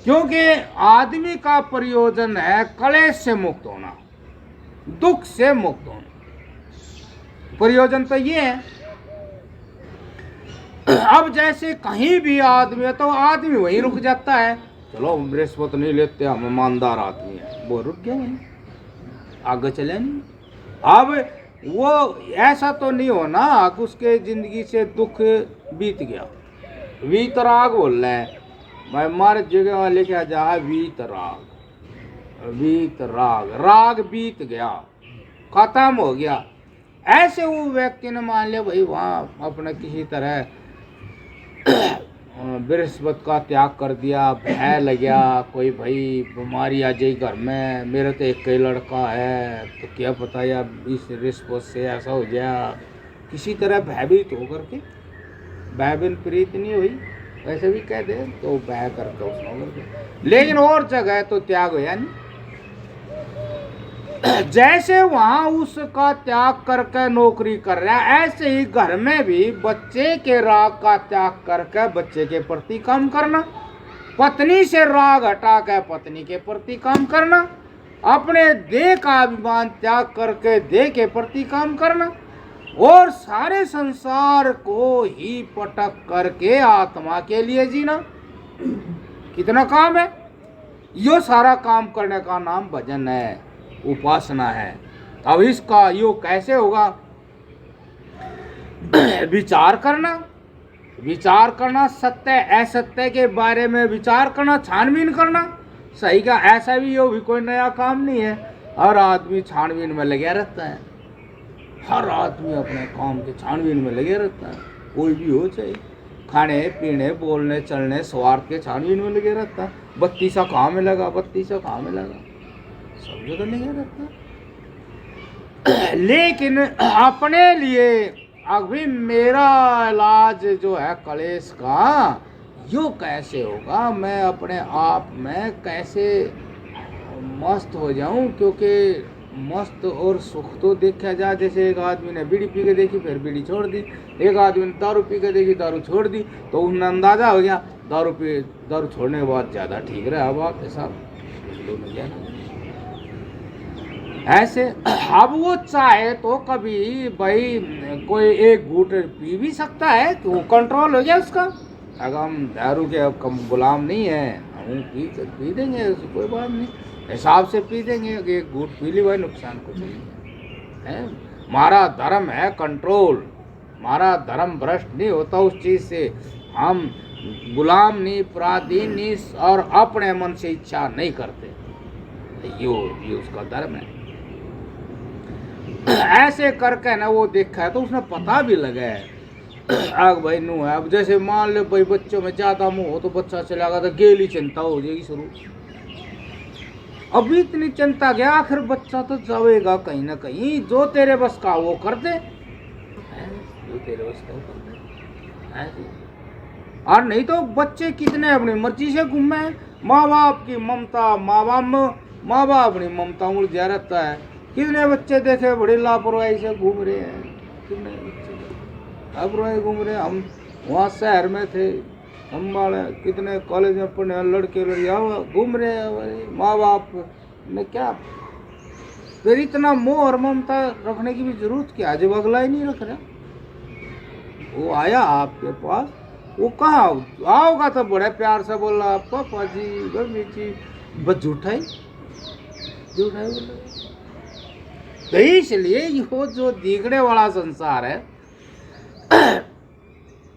क्योंकि आदमी का प्रयोजन है क्लेश से मुक्त होना, दुख से मुक्त होना, प्रयोजन तो ये है। अब जैसे कहीं भी आदमी है तो आदमी वहीं रुक जाता है, चलो रिश्वत नहीं लेते, हम ईमानदार आदमी है, वो रुक गया वहीं, आगे चले नहीं। अब वो ऐसा तो नहीं होना कि उसके जिंदगी से दुख बीत गया, वीतराग बोल रहे हैं, मैं मार जगह लिखा जा वीतराग, वीतराग, राग बीत गया, खत्म हो गया। ऐसे वो व्यक्ति ने मान लिया भाई वहाँ अपने किसी तरह बृहस्पति का त्याग कर दिया, भय लग गया, कोई भाई बीमारी आ जाए घर में, मेरा तो एक ही लड़का है, तो क्या पता यार इस बृहस्पति से ऐसा हो जाए, किसी तरह भयभीत होकर के, भय बिन प्रीत नहीं हुई वैसे भी कह दे तो भय करके उसने करके, लेकिन और जगह तो त्याग होया नहीं। जैसे वहां उसका त्याग करके नौकरी कर रहा है, ऐसे ही घर में भी बच्चे के राग का त्याग करके बच्चे के प्रति काम करना, पत्नी से राग हटा कर पत्नी के प्रति काम करना, अपने देह का अभिमान त्याग करके देह के प्रति काम करना, और सारे संसार को ही पटक करके आत्मा के लिए जीना। कितना काम है, यो सारा काम करने का नाम भजन है, उपासना है। अब इसका योग कैसे होगा? विचार करना, सत्य असत्य के बारे में विचार करना, छानबीन करना, सही का ऐसा भी यो भी कोई नया काम नहीं है। हर आदमी छानबीन में लगे रहता है, हर आदमी अपने काम के छानबीन में लगे रहता है, कोई भी हो, चाहे खाने पीने बोलने चलने स्वार्थ के छानबीन में लगे रहता है। 32 कहाँ में लगा, 32 कहाँ में लगा, सब जगह लगे रहता है। लेकिन अपने लिए अभी मेरा इलाज जो है कलेश का, यो कैसे होगा, मैं अपने आप में कैसे मस्त हो जाऊं, क्योंकि मस्त और सुख तो देखा जाए, जैसे एक आदमी ने बीड़ी पी के देखी फिर बीड़ी छोड़ दी, एक आदमी ने दारू पी के देखी दारू छोड़ दी, तो उन्हें अंदाजा हो गया दारू छोड़ने के बाद ज़्यादा ठीक रहा। अब आप ऐसा दोनों जाना ऐसे अब वो चाहे तो कभी भाई कोई एक घूंट पी भी सकता है तो वो कंट्रोल हो जाए उसका। अगर हम दारू के अब कम गुलाम नहीं है, हम पी देंगे, उसकी कोई बात नहीं, हिसाब से पी देंगे। अगर एक घूंट पी ली भाई नुकसान कुछ नहीं है। हमारा धर्म है कंट्रोल, हमारा धर्म भ्रष्ट नहीं होता उस चीज़ से। हम गुलाम नहीं, पराधीन नहीं और अपने मन से इच्छा नहीं करते। ये उसका धर्म है। ऐसे करके ना वो देखा है तो उसने पता भी लगा है आग भाई नू है। अब जैसे मान लो भाई बच्चों में ज्यादा मुंह हो तो बच्चा चलेगा तो गेली चिंता हो जाएगी शुरू। अभी इतनी चिंता गया, आखिर बच्चा तो जाएगा कहीं ना कहीं। जो तेरे बस का वो कर दे, जो तेरे बस का वो कर दे। और नहीं तो बच्चे कितने अपनी मर्जी से घूमे, माँ बाप की ममता, माँ बाप अपनी ममता उलझा रहता है। कितने बच्चे देखे बड़ी लापरवाही से घूम रहे हैं, कितने बच्चे लापरवाही घूम रहे हैं। हम वहाँ शहर में थे, हम वाले कितने कॉलेज में पढ़ने वाले लड़के लड़कियाँ घूम रहे हैं। माँ बाप ने क्या फिर इतना मोह और ममता रखने की भी जरूरत क्या, जब अगला ही नहीं रख रहा। वो आया आपके पास, वो कहाँ आओगा तो बड़े प्यार से बोला पापा जी मम्मी जी, बस झूठा ही बोला। तो इसलिए यो जो दिखने वाला संसार है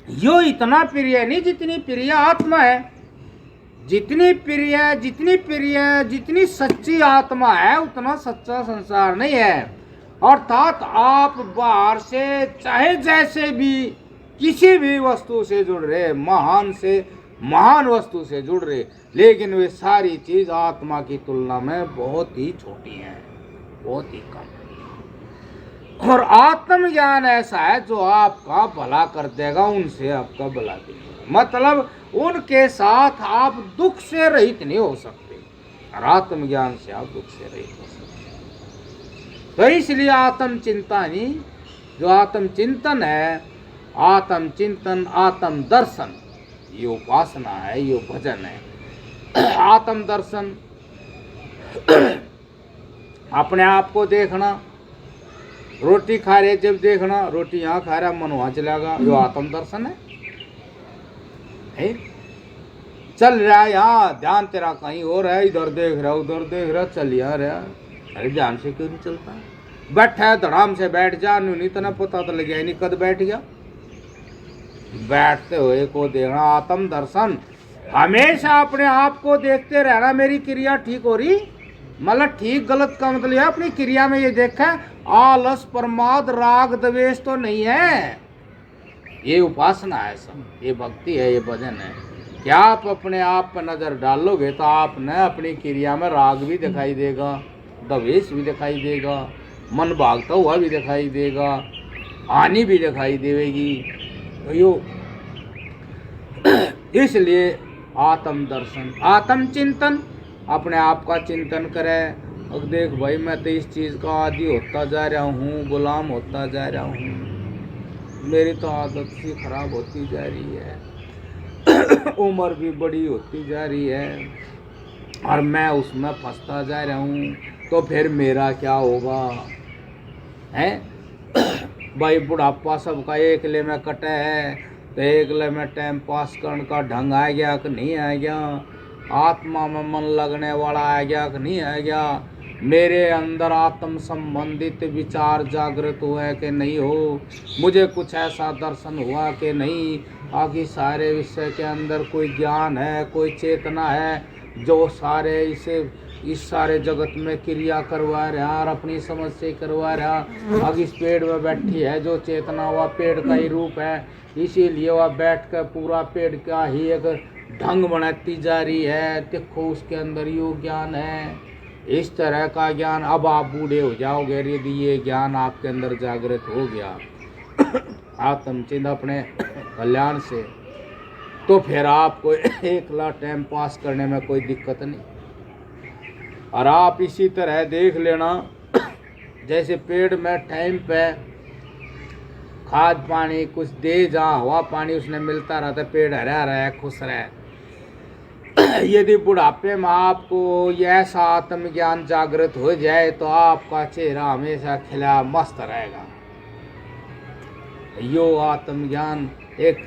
यो इतना प्रिय नहीं जितनी प्रिय आत्मा है। जितनी सच्ची आत्मा है उतना सच्चा संसार नहीं है। अर्थात आप बाहर से चाहे जैसे भी किसी भी वस्तु से जुड़ रहे, महान से महान वस्तु से जुड़ रहे, लेकिन वे सारी चीज आत्मा की तुलना में बहुत ही छोटी हैं, बहुत ही कम। और आत्मज्ञान ऐसा है जो आपका भला कर देगा, उनसे आपका भला देगा। मतलब उनके साथ आप दुख से रहित नहीं हो सकते, और आत्मज्ञान से आप दुख से रहित हो सकते। तो इसलिए आत्मचिंतनी, जो आत्मचिंतन है, आत्मचिंतन, आत्म दर्शन, ये उपासना है, ये भजन है। आत्म दर्शन अपने आप को देखना, रोटी खा रहे जब देखना, रोटी यहाँ खा रहा मन वहाँ चलेगा, यो आत्म दर्शन है। चल रहा है यहाँ, ध्यान तेरा कहीं और है, इधर देख रहा उधर देख रहा, चल यहाँ रहा, अरे ध्यान से क्यों नहीं चलता। बैठा धड़ाम से बैठ जा, नहीं तो ना पता तो लग गया नहीं कद बैठ गया। बैठते हुए को देखना, आत्म दर्शन। हमेशा अपने आप को देखते रहना, मेरी क्रिया ठीक हो रही, मतलब ठीक गलत का मतलब है अपनी क्रिया में ये देखा आलस प्रमाद राग द्वेष तो नहीं है। ये उपासना है सब, ये भक्ति है, ये भजन है। क्या आप अपने आप पर नजर डालोगे तो आप न अपनी क्रिया में राग भी दिखाई देगा, द्वेष भी दिखाई देगा, मन भागता हुआ भी दिखाई देगा, हानि भी दिखाई देगी। तो यो इसलिए आत्म दर्शन, आत्म चिंतन, अपने आप का चिंतन करें। अब देख भाई मैं तो इस चीज़ का आदी होता जा रहा हूँ, गुलाम होता जा रहा हूँ, मेरी तो आदत सी खराब होती जा रही है, उम्र भी बड़ी होती जा रही है और मैं उसमें फंसता जा रहा हूँ, तो फिर मेरा क्या होगा है। भाई बुढ़ापा सबका एक ले में कटे है, तो एक ले में टाइम पास करने का ढंग आ गया कि नहीं आ गया, आत्मा में मन लगने वाला आ गया कि नहीं आ गया, मेरे अंदर आत्म संबंधित विचार जागृत हुआ कि नहीं हो, मुझे कुछ ऐसा दर्शन हुआ कि नहीं, बाकी सारे विषय के अंदर कोई ज्ञान है, कोई चेतना है जो सारे इस सारे जगत में क्रिया करवा रहा और अपनी समझ से करवा रहा। अब इस पेड़ में बैठी है जो चेतना, वह पेड़ का ही रूप है, इसीलिए वह बैठ कर पूरा पेड़ का ही एक ढंग बनाती जा रही है। देखो उसके अंदर यो ज्ञान है, इस तरह का ज्ञान। अब आप बूढ़े हो जाओगे यदि ये ज्ञान आपके अंदर जागृत हो गया आत्मचिंतन अपने कल्याण से, तो फिर आपको एकला टाइम पास करने में कोई दिक्कत नहीं। और आप इसी तरह देख लेना, जैसे पेड़ में टाइम पे खाद पानी कुछ दे जा, हवा पानी उसने मिलता रहता, पेड़ हरा रहा है, खुश रहा है। यदि बुढ़ापे में आपको ऐसा आत्मज्ञान जागृत हो जाए तो आपका चेहरा हमेशा खिला मस्त रहेगा। यो आत्मज्ञान एक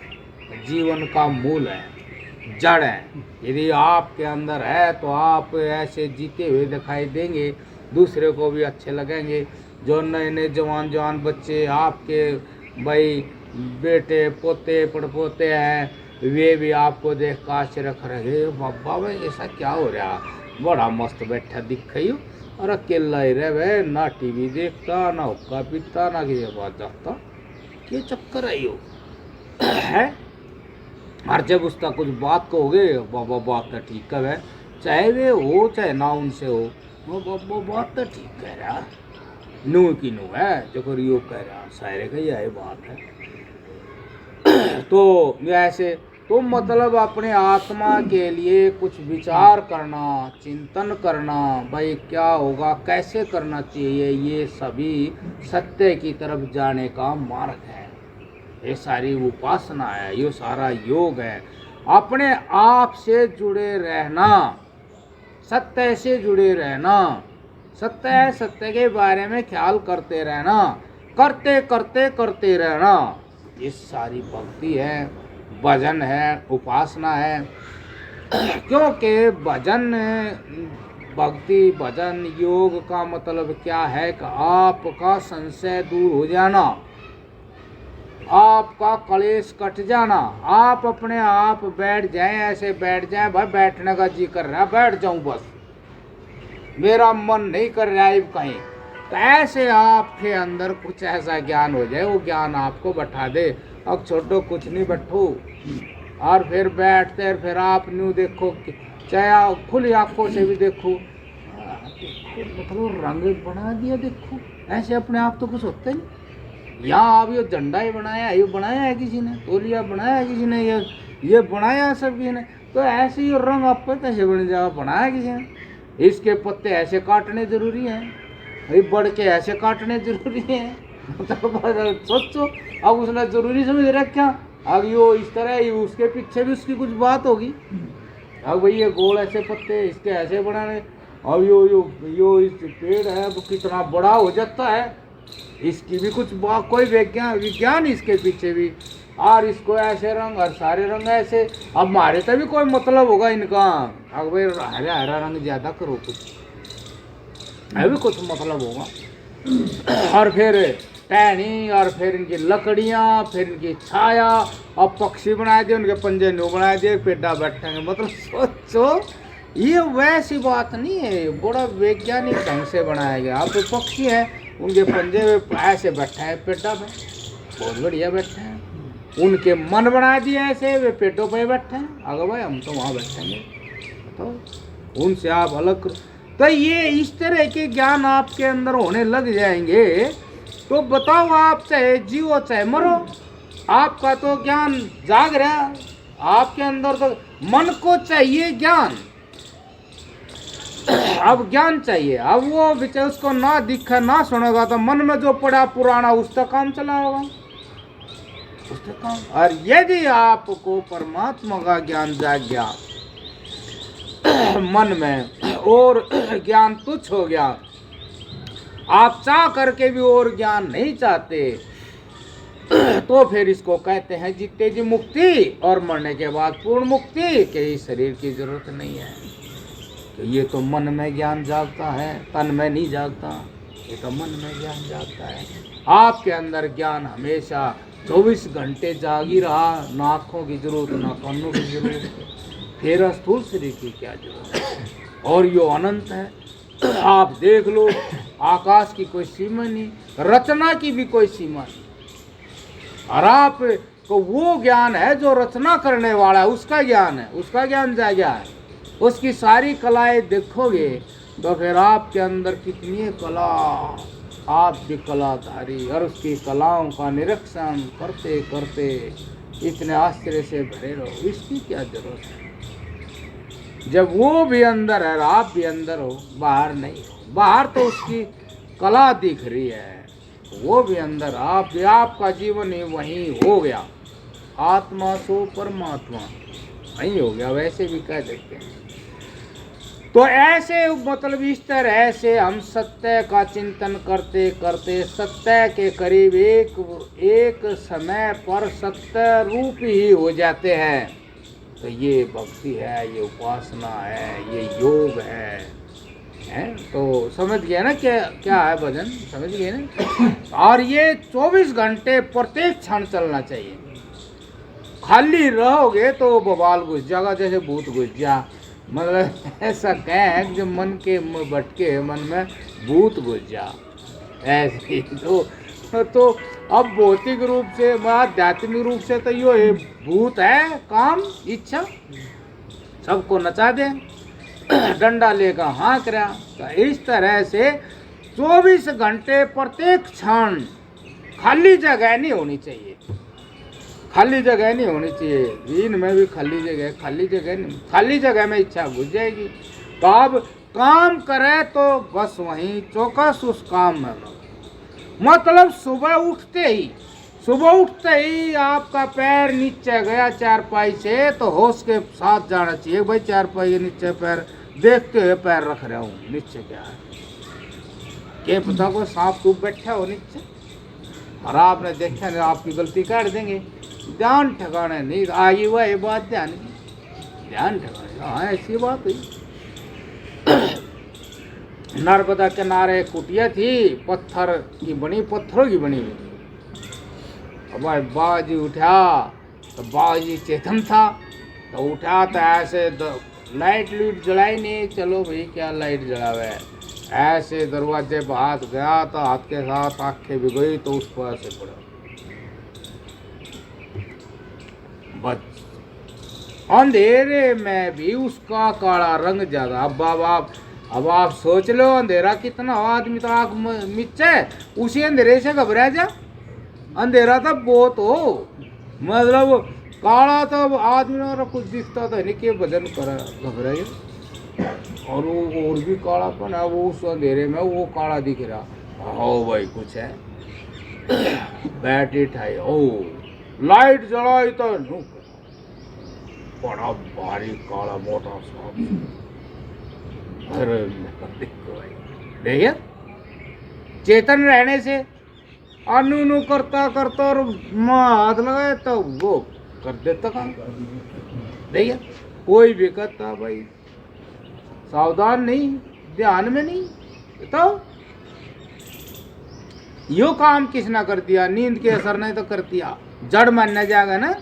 जीवन का मूल है, जड़ है। यदि आपके अंदर है तो आप ऐसे जीते हुए दिखाई देंगे, दूसरे को भी अच्छे लगेंगे। जो नए नए जवान बच्चे आपके भाई बेटे पोते पड़पोते हैं, वे भी आपको देख कर आश्चर्य करेंगे, बाबा भाई ऐसा क्या हो रहा, बड़ा मस्त बैठा दिख रही हो, और अकेला ही रहे भाई, ना टीवी देखता, ना हुक्का पीता, ना किसी बात जाता, ये चक्कर है यो है। और जब उसका कुछ बात कहोगे, बाबा बात तो ठीक है, चाहे वे हो चाहे ना उनसे हो, वो बाबा बात तो ठीक कह रहा, नू की नू है, जो कर यो कह रहा, सारे का यही बात है। तो ऐसे तो मतलब अपने आत्मा के लिए कुछ विचार करना, चिंतन करना, भाई क्या होगा, कैसे करना चाहिए, ये सभी सत्य की तरफ जाने का मार्ग है। ये सारी उपासना है, ये सारा योग है। अपने आप से जुड़े रहना, सत्य से जुड़े रहना, सत्य है, सत्य के बारे में ख्याल करते रहना, करते करते करते रहना, ये सारी भक्ति है, भजन है, उपासना है। क्योंकि भजन, भक्ति, भजन, योग का मतलब क्या है कि आपका संशय दूर हो जाना, आपका कलेश कट जाना, आप अपने आप बैठ जाएं, ऐसे बैठ जाएं, भाई बैठने का जी कर रहा है, बैठ जाऊं बस, मेरा मन नहीं कर रहा है कहीं, तो ऐसे आपके अंदर कुछ ऐसा ज्ञान हो जाए, वो ज्ञान आपको बैठा दे। अब छोटो कुछ नहीं बैठो, और फिर बैठते फिर आप न्यू देखो, चाहे खुली आंखों से भी देखो, मतलब रंग बना दिया देखो, ऐसे अपने आप तो कुछ होता ही नहीं। यहाँ आप ये झंडा ही बनाया, ये बनाया है किसी ने, तोलिया बनाया है किसी ने, ये बनाया है सब किसी ने, तो ऐसे ही रंग आपको कैसे बन जाएगा, बनाया किसी ने। इसके पत्ते ऐसे काटने जरूरी हैं, भाई बढ़ के ऐसे काटने जरूरी हैं, मतलब सोचो, अब उसने जरूरी समझ रखा, अब यो इस तरह ही, उसके पीछे भी उसकी कुछ बात होगी, अब भाई ये गोल ऐसे पत्ते इसके ऐसे बनाने, अब यो इस पेड़ है वो कितना बड़ा हो जाता है, इसकी भी कुछ कोई विज्ञान इसके पीछे भी, और इसको ऐसे रंग और सारे रंग ऐसे, अब हमारे से भी कोई मतलब होगा इनका, अब भाई हरा हरा रंग ज्यादा करो, कुछ अभी कुछ मतलब होगा। और फिर टहनी, और फिर इनकी लकड़ियाँ, फिर इनकी छाया, अब पक्षी बनाए दिए, उनके पंजे न्यू बनाए दिए, पेड़ा बैठेंगे, मतलब सोचो, ये वैसी बात नहीं है, बड़ा वैज्ञानिक ढंग से बनाया गया। अब तो पक्षी है, उनके पंजे में ऐसे बैठे हैं, पेटा पे बहुत बढ़िया बैठे हैं, उनके मन बना दिए ऐसे, वे पेटों पे बैठे हैं, अगर भाई हम तो वहाँ बैठेंगे, तो उनसे आप अलग करो। तो ये इस तरह के ज्ञान आपके अंदर होने लग जाएंगे, तो बताओ आप चाहे जियो चाहे मरो, आपका तो ज्ञान जाग रहा, आपके अंदर तो मन को चाहिए ज्ञान, अब ज्ञान चाहिए, अब वो बेचारा उसको ना दिखा ना सुनेगा, तो मन में जो पड़ा पुराना उसका काम चला होगा, उसका काम। और यदि आपको परमात्मा का ज्ञान जाग गया मन में, और ज्ञान तुच्छ हो गया, आप चाह करके भी और ज्ञान नहीं चाहते, तो फिर इसको कहते हैं जीते जी मुक्ति, और मरने के बाद पूर्ण मुक्ति, कि इस शरीर की जरूरत नहीं है, कि ये तो मन में ज्ञान जागता है, तन में नहीं जागता, ये तो मन में ज्ञान जागता है। आपके अंदर ज्ञान हमेशा 24 घंटे जाग ही रहा, ना आँखों की जरूरत, ना कानों की जरूरत, फिर स्थूल शरीर की क्या जरूरत है, और यो अनंत है। आप देख लो, आकाश की कोई सीमा नहीं, रचना की भी कोई सीमा नहीं, और आप को वो ज्ञान है जो रचना करने वाला है, उसका ज्ञान है, उसका ज्ञान जागा है, उसकी सारी कलाएं देखोगे तो फिर आपके अंदर कितनी कला, आप भी कलाधारी, और उसकी कलाओं का निरीक्षण करते करते इतने आश्चर्य से भरे रहो, इसकी क्या जरूरत है। जब वो भी अंदर है, आप भी अंदर हो, बाहर नहीं हो, बाहर तो उसकी कला दिख रही है, वो भी अंदर, आप भी, आपका जीवन ही वहीं हो गया, आत्मा सो परमात्मा, वही हो गया, वैसे भी कह देते हैं। तो ऐसे मतलब इस तरह से हम सत्य का चिंतन करते करते सत्य के करीब एक समय पर सत्य रूप ही हो जाते हैं। तो ये भक्ति है, ये उपासना है, ये योग है? तो समझ गए ना क्या क्या है भजन, समझ गए ना। और ये 24 घंटे प्रत्येक क्षण चलना चाहिए। खाली रहोगे तो बवाल घुस जाएगा, जैसे भूत घुस जा। मतलब ऐसा कहें जो मन के भटके मन में भूत घुस जा, ऐसे तो अब भौतिक रूप से आध्यात्मिक रूप से तो यो भूत है, काम इच्छा सबको नचा दे, डंडा लेकर हाँक रहा। तो इस तरह से 24 घंटे प्रत्येक क्षण खाली जगह नहीं होनी चाहिए, खाली जगह नहीं होनी चाहिए। दिन में भी खाली जगह नहीं, खाली जगह में इच्छा घुस जाएगी। तो अब काम करे तो बस वहीं चौकस उस काम में, मतलब सुबह उठते ही आपका पैर नीचे गया चारपाई से तो होश के साथ जाना चाहिए, भाई चारपाई के नीचे पैर देखते हुए पैर रख रहा हूँ, नीचे क्या है, क्या पता कोई सांप टूप बैठा हो नीचे और आपने देखा नहीं, आपकी गलती काट देंगे। ध्यान ठिकाने नहीं आई हुआ ये बात, ध्यान ठिकाने, हाँ ऐसी बात हुई। नर्मदा किनारे कुटिया थी, पत्थरों की बनी हुई। अब बाबा जी उठा तो बाबा जी चेतन था, तो उठा तो ऐसे लाइट जलाई नहीं, चलो भाई क्या लाइट जलावे, ऐसे दरवाजे पर हाथ गया तो हाथ के साथ आंखें भी गई तो उस पर ऐसे पड़ा बस। अंधेरे में भी उसका काला रंग ज्यादा। अब आप सोच लो अंधेरा कितना हो, आदमी तो आँख मिचे उसी अंधेरे से घबरा जा। अंधेरा तो बहुत हो, मतलब काला तो आदमी और कुछ दिखता तो नहीं कि भजन कर घबराए, और वो और भी कालापन है, वो उस अंधेरे में वो काला दिख रहा। हो भाई कुछ है, बैटरी ठाई, ओ लाइट जलाई तो बड़ा भारी काला मोटा सांप। अरे देखिए चेतन रहने से अनु करता और हाथ लगाए तो वो कर देता काम। देखिए कोई भी करता भाई, सावधान नहीं, ध्यान में नहीं, तो यो काम किसने कर दिया, नींद के असर नहीं तो कर दिया, जड़ मानने जाएगा ना।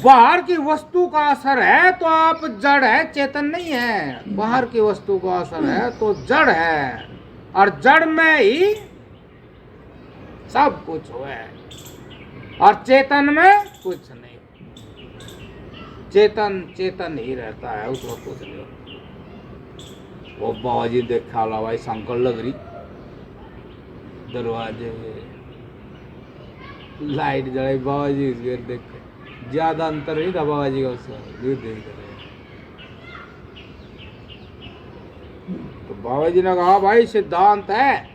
बाहर की वस्तु का असर है तो आप जड़ है, चेतन नहीं है। बाहर की वस्तु का असर है तो जड़ है, और जड़ में ही सब कुछ है, और चेतन में कुछ नहीं। चेतन ही रहता है, उसको कुछ नहीं। वो बाबा जी देखा ला भाई संकल लग रही, दरवाजे लाइट जलाई, बाबा जी देख ज्यादा अंतर नहीं था बाबा जी का उसका, देख रहे। तो बाबा जी ने कहा भाई सिद्धांत है,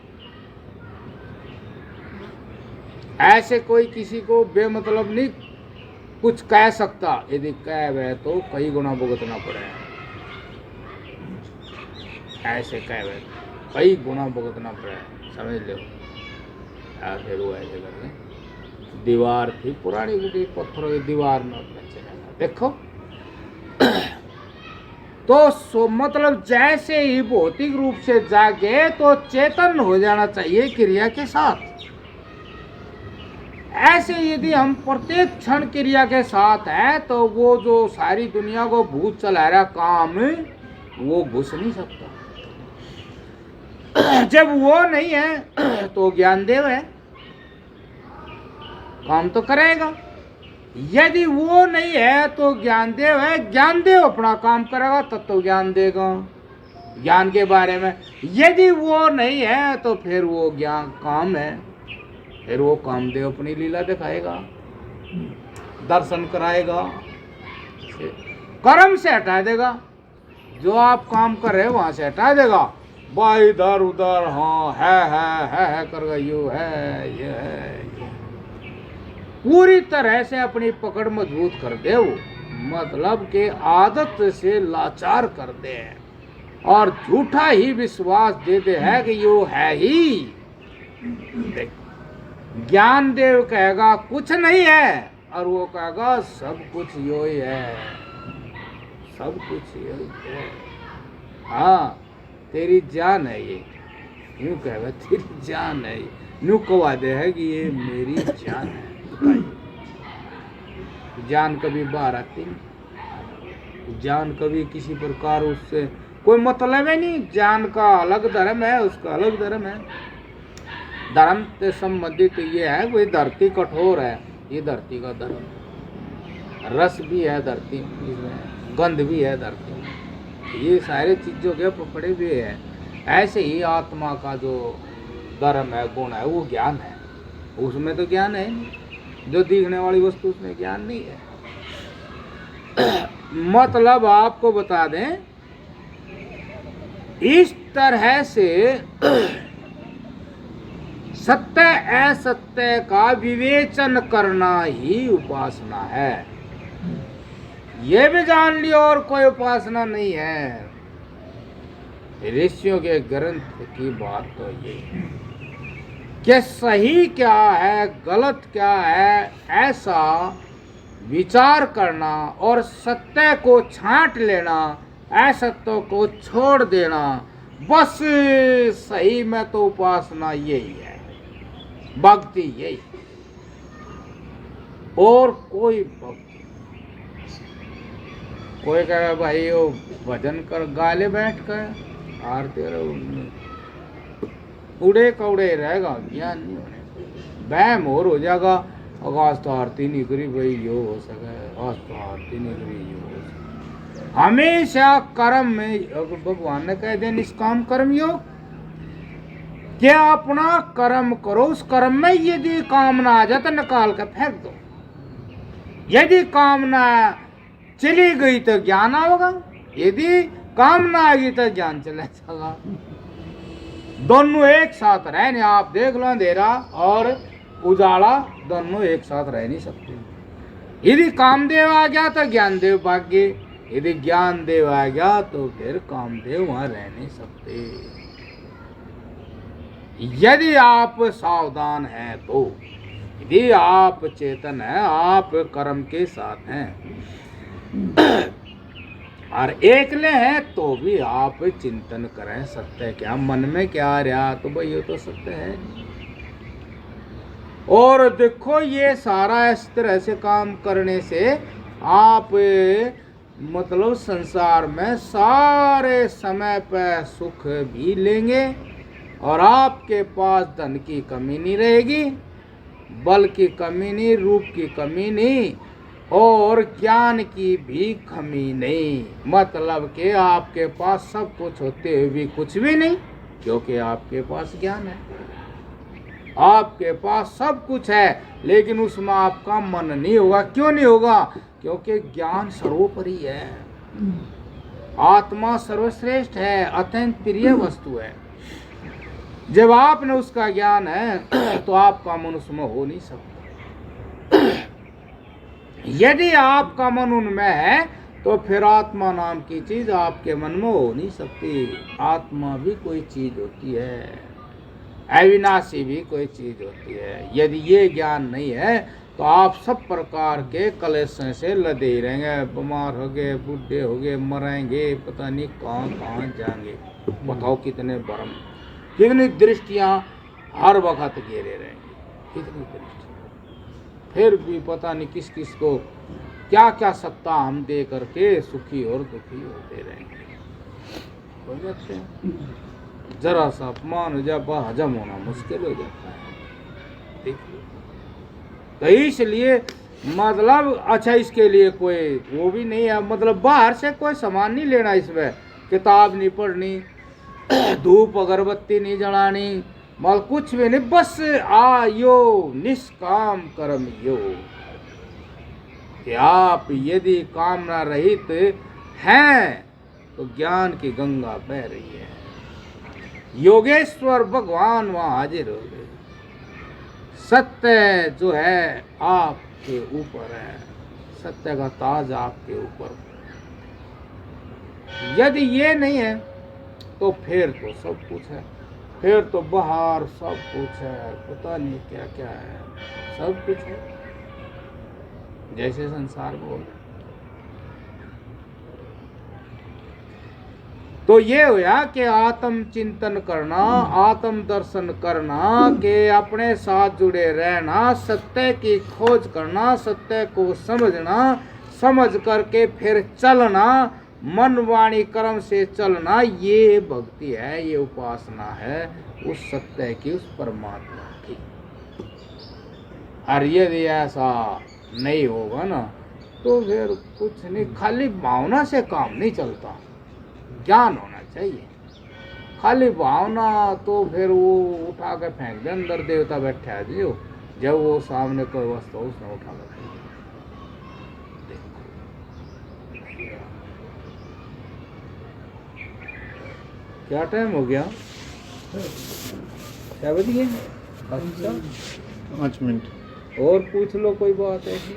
ऐसे कोई किसी को बेमतलब नहीं कुछ कह सकता, यदि कह वह तो कई गुना भुगतना पड़े, ऐसे कह वह कई गुना भुगतना पड़े, समझ लो। फिर वो ऐसे करके दीवार थी पुरानी गुटी, पत्थरों की दीवार में देखो। तो मतलब जैसे ही भौतिक रूप से जागे तो चेतन हो जाना चाहिए क्रिया के साथ। ऐसे यदि हम प्रत्येक क्षण क्रिया के साथ है तो वो जो सारी दुनिया को भूत चला रहा काम वो घुस नहीं सकता। जब वो नहीं है तो ज्ञानदेव है, काम तो करेगा। यदि वो नहीं है तो ज्ञानदेव है, ज्ञानदेव अपना काम करेगा, तत्व ज्ञान देगा ज्ञान के बारे में। यदि वो नहीं है तो फिर वो ज्ञान काम है, फिर वो कामदेव अपनी लीला दिखाएगा, दर्शन कराएगा, कर्म से हटा देगा, जो आप काम कर रहे हो वहां से हटा देगा। भाई इधर उधर हाँ है कर यू है ये है, पूरी तरह से अपनी पकड़ मजबूत कर दे वो, मतलब के आदत से लाचार कर दे और झूठा ही विश्वास देते हैं कि यो है ही। देख, ज्ञानदेव कहेगा कुछ नहीं है और वो कहेगा सब कुछ यो ही है, सब कुछ यो ही है। हाँ, तेरी जान है ये, यूं कहेगा तेरी जान है ये, यूं कवा दे है कि ये मेरी जान है। जान कभी बाहर आती नहीं, जान कभी किसी प्रकार उससे कोई मतलब है नहीं। जान का अलग धर्म है, उसका अलग धर्म है। धर्म से संबंधित ये है, कोई धरती कठोर है, ये धरती का धर्म है। रस भी है धरती में, गंध भी है धरती में, ये सारे चीजों के पकड़े भी है। ऐसे ही आत्मा का जो धर्म है, गुण है, वो ज्ञान है। उसमें तो ज्ञान है नहीं, जो दिखने वाली वस्तु उसमें ज्ञान नहीं है। मतलब आपको बता दें, इस तरह से सत्य असत्य का विवेचन करना ही उपासना है। ये भी जान लियो और कोई उपासना नहीं है। ऋषियों के ग्रंथ की बात तो ये है कि सही क्या है, गलत क्या है, ऐसा विचार करना और सत्य को छांट लेना, असत्य को छोड़ देना, बस सही में तो उपासना यही है, भक्ति यही, और कोई भक्ति। कोई कहे भाई वो भजन कर गाले बैठ कर आरती उड़े कौड़े रहेगा, ज्ञान नहीं होने, वहम और हो जाएगा। आज तो आरती नहीं करी भाई, यो हो सके, आज तो आरती नहीं करी, यो हो सके। हमेशा कर्म में भगवान ने कह दिया निष्काम कर्म योग, क्या अपना कर्म करो, उस कर्म में यदि कामना आ जाए तो निकाल कर फेंक दो। यदि कामना चली गई तो ज्ञान आएगा, यदि कामना आएगी तो ज्ञान चले जाएगा। दोनों एक साथ रहने, आप देख लो, अंधेरा और उजाला दोनों एक साथ रह नहीं सकते। यदि कामदेव आ गया तो ज्ञानदेव भाग गए, यदि ज्ञानदेव आ गया तो फिर कामदेव वहां रह नहीं सकते। यदि आप सावधान हैं तो, यदि आप चेतन हैं, आप कर्म के साथ हैं और एकले हैं तो भी आप चिंतन करें सत्य क्या, मन में क्या आ रहा, तो भाई ये तो सत्य है। और देखो ये सारा इस तरह से काम करने से आप मतलब संसार में सारे समय पर सुख भी लेंगे और आपके पास धन की कमी नहीं रहेगी, बल की कमी नहीं, रूप की कमी नहीं और ज्ञान की भी कमी नहीं। मतलब कि आपके पास सब कुछ होते हुए भी कुछ भी नहीं, क्योंकि आपके पास ज्ञान है। आपके पास सब कुछ है लेकिन उसमें आपका मन नहीं होगा। क्यों नहीं होगा? क्योंकि ज्ञान सर्वोपरि है, आत्मा सर्वश्रेष्ठ है, अत्यंत प्रिय वस्तु है। जब आपने उसका ज्ञान है तो आपका मन उसमें हो नहीं सकता। यदि आपका मन उनमें है तो फिर आत्मा नाम की चीज आपके मन में हो नहीं सकती। आत्मा भी कोई चीज होती है, अविनाशी भी कोई चीज होती है। यदि ये ज्ञान नहीं है तो आप सब प्रकार के कलेशों से लदे ही रहेंगे, बीमार हो गए, बूढ़े हो गए, मरेंगे, पता नहीं कहाँ कहाँ जाएंगे। बताओ कितने भ्रम, कितनी दृष्टियां हर वक्त घेरे रहेंगी, कितनी दृष्टियां, फिर भी पता नहीं किस किस को क्या क्या सत्ता हम दे करके सुखी और दुखी होते रहेंगे। कोई अच्छे जरा सा अपमान हो जाए हजम होना मुश्किल हो जाता है। देखिए तो इसलिए मतलब अच्छा इसके लिए कोई वो भी नहीं है, मतलब बाहर से कोई सामान नहीं लेना, इसमें किताब नहीं पढ़नी, धूप अगरबत्ती नहीं जलानी, माल कुछ भी नहीं, बस आयो निष्काम कर्म यो। कि आप यदि कामना रहित हैं तो ज्ञान की गंगा बह रही है, योगेश्वर भगवान वहां हाजिर हो गए। सत्य जो है आपके ऊपर है, सत्य का ताज आपके ऊपर। यदि ये नहीं है तो फिर तो सब कुछ है, फिर तो बाहर सब कुछ है, पता नहीं क्या क्या है, सब कुछ है जैसे संसार बोल। तो ये हुआ कि आत्म चिंतन करना, आत्म दर्शन करना, कि अपने साथ जुड़े रहना, सत्य की खोज करना, सत्य को समझना, समझ करके फिर चलना, मन वाणी कर्म से चलना, ये भक्ति है, ये उपासना है उस सत्य की, उस परमात्मा की। और यदि ऐसा नहीं होगा ना तो फिर कुछ नहीं, खाली भावना से काम नहीं चलता, ज्ञान होना चाहिए। खाली भावना तो फिर वो उठा के फेंक दे, अंदर देवता बैठा है जो, जब वो सामने कोई वस्तु उसने उठा के फेंक दिया। क्या टाइम हो गया? 6 बज गए। अच्छा 5 मिनट और पूछ लो कोई बात ऐसी,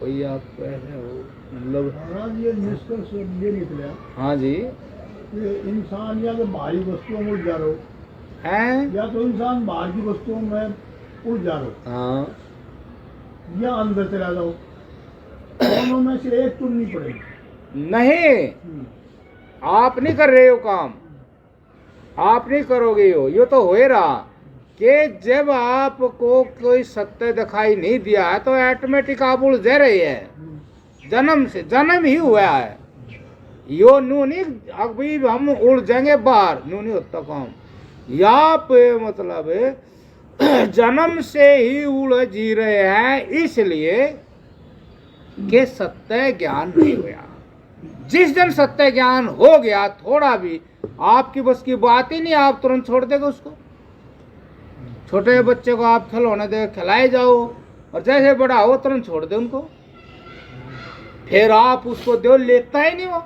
कोई आप ऐसे हो मतलब। महाराज ये निष्कर्ष ये निकला हाँ जी, कि इंसान या तो बाहरी वस्तुओं में उलझा रहो, हैं? या तो इंसान बाहर की वस्तुओं में उलझा रहो, हाँ या अंदर चला जाओ, दोनों में से एक चुननी पड़ेगी। नहीं, आप नहीं कर रहे हो काम, आप नहीं करोगे यो तो हो ही रहा कि जब आपको कोई सत्य दिखाई नहीं दिया है तो ऑटोमेटिक आप उलझ रहे हैं, जन्म से, जन्म ही हुआ है यो। नू नहीं अभी हम उलझेंगे बाहर, नू नहीं होता काम। यहाँ पे मतलब जन्म से ही उलझ ही रहे हैं, इसलिए कि सत्य ज्ञान नहीं हुआ। जिस दिन सत्य ज्ञान हो गया, थोड़ा भी आपकी बस की बात ही नहीं, आप तुरंत छोड़ देगा उसको। छोटे बच्चे को आप खिलौने दे खिलाए जाओ, और जैसे बड़ा हो तुरंत छोड़ दे उनको, फिर आप उसको दो, लेता ही नहीं वो।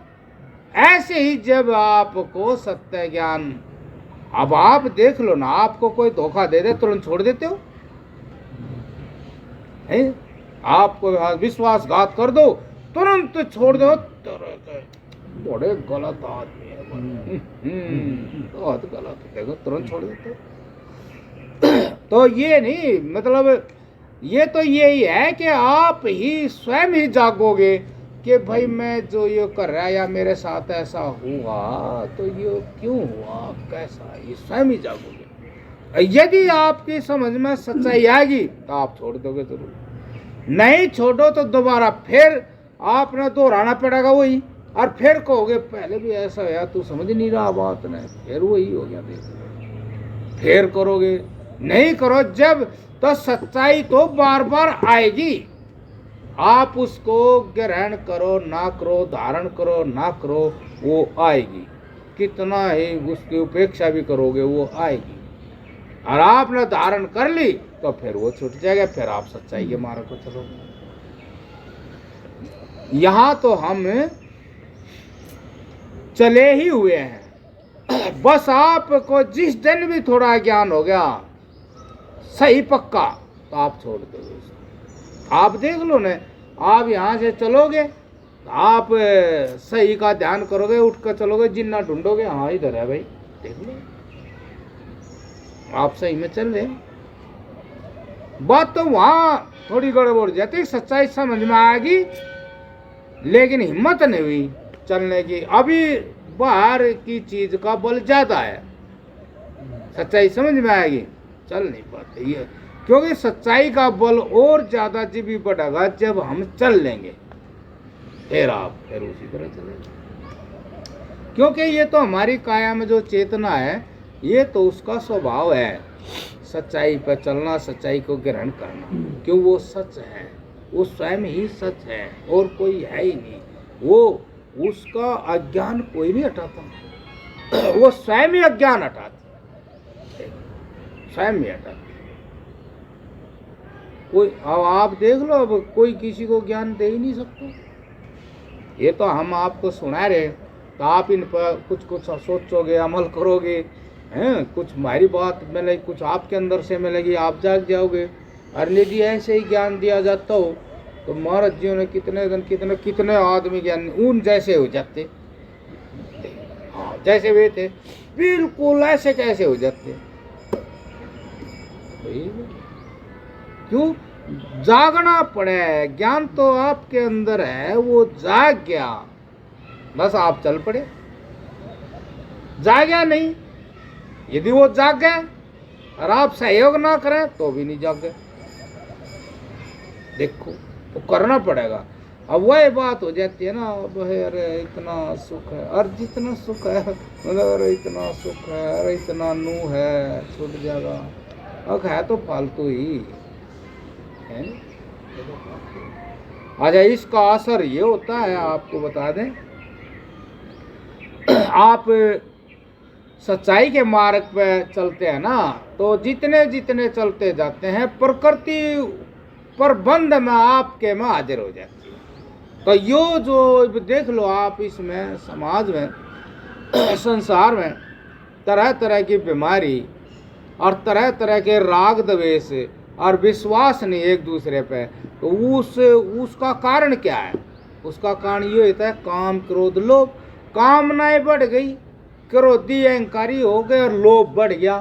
ऐसे ही जब आपको सत्य ज्ञान, अब आप देख लो ना, आपको कोई धोखा दे दे तुरंत छोड़ देते हो, है? आपको विश्वासघात कर दो तुरंत छोड़ दो, बड़े गलत आदमी है, बहुत गलत, देखो तुरंत छोड़ देते हो। तो ये नहीं मतलब, ये तो यही है कि आप ही स्वयं ही जागोगे कि भाई मैं जो ये कर रहा है या मेरे साथ ऐसा हुआ तो ये क्यों हुआ, कैसा, ये स्वयं ही जागोगे। यदि आपकी समझ में सच्चाई आएगी तो आप छोड़ दोगे जरूर, नहीं छोड़ो तो दोबारा फिर आपने दोहराना पड़ेगा वही, और फिर कहोगे पहले भी ऐसा है, तू समझ नहीं रहा बात ने, फिर वही हो गया, देख फिर करोगे। नहीं करो जब, तो सच्चाई तो बार बार आएगी, आप उसको ग्रहण करो ना करो, धारण करो ना करो, वो आएगी। कितना ही उसकी उपेक्षा भी करोगे वो आएगी, और आपने धारण कर ली तो फिर वो छूट जाएगा, फिर आप सच्चाई के मार्ग को चलोगे। यहाँ तो हम चले ही हुए हैं, बस आपको जिस दिन भी थोड़ा ज्ञान हो गया सही पक्का तो आप छोड़ दोगे। आप देख लो ना, आप यहाँ से चलोगे, आप सही का ध्यान करोगे, उठ कर चलोगे, जिन्ना ढूंढोगे, हाँ इधर है भाई, देख लो आप सही में चल रहे। बात तो वहाँ थोड़ी गड़बड़ जाती, सच्चाई समझ में आएगी लेकिन हिम्मत नहीं हुई चलने की। अभी बाहर की चीज का बल ज्यादा है, सच्चाई समझ में आएगी चल नहीं पाते ये, क्योंकि सच्चाई का बल और ज्यादा जब भी बढ़ेगा जब हम चल लेंगे, फिर उसी तरह चलेंगे। क्योंकि ये तो हमारी काया में जो चेतना है, ये तो उसका स्वभाव है, सच्चाई पर चलना, सच्चाई को ग्रहण करना, क्यों वो सच है, वो स्वयं ही सच है और कोई है ही नहीं। वो उसका अज्ञान कोई नहीं हटाता, वो स्वयं ही अज्ञान हटाता, स्वयं ही हटाता। कोई, अब आप देख लो, अब कोई किसी को ज्ञान दे ही नहीं सकता। ये तो हम आपको सुना रहे, तो आप इन पर कुछ कुछ सोचोगे, अमल करोगे, हैं, कुछ हमारी बात मिलेगी, कुछ आपके अंदर से मिलेगी, आप जाग जाओगे, और यदि ऐसे ही ज्ञान दिया जाता हो तो महाराज जी ने कितने दिन कितने कितने आदमी ज्ञान उन जैसे हो जाते। हाँ, जैसे वे थे बिल्कुल ऐसे कैसे हो जाते। क्यों? जागना पड़े। ज्ञान तो आपके अंदर है, वो जाग गया, बस आप चल पड़े। जागया नहीं, यदि वो जाग गए और आप सहयोग ना करें तो भी नहीं जागे। देखो वो करना पड़ेगा। अब वही बात हो जाती है ना, अब अरे इतना सुख है, और जितना सुख है मतलब अरे इतना सुख है, अरे इतना नू है, छूट जाएगा। अब है तो फालतू ही है। अच्छा, इसका असर ये होता है, आपको बता दें, आप सच्चाई के मार्ग पे चलते हैं ना, तो जितने जितने चलते जाते हैं प्रकृति प्रबंध में आपके में हाजिर हो जाती है। तो यो जो देख लो आप, इसमें समाज में संसार में तरह तरह की बीमारी और तरह तरह के राग द्वेष और विश्वास नहीं एक दूसरे पे, तो उसका कारण क्या है? उसका कारण ये होता है काम क्रोध लोभ। कामनाएं बढ़ गई, क्रोधी अहंकारी हो गए और लोभ बढ़ गया,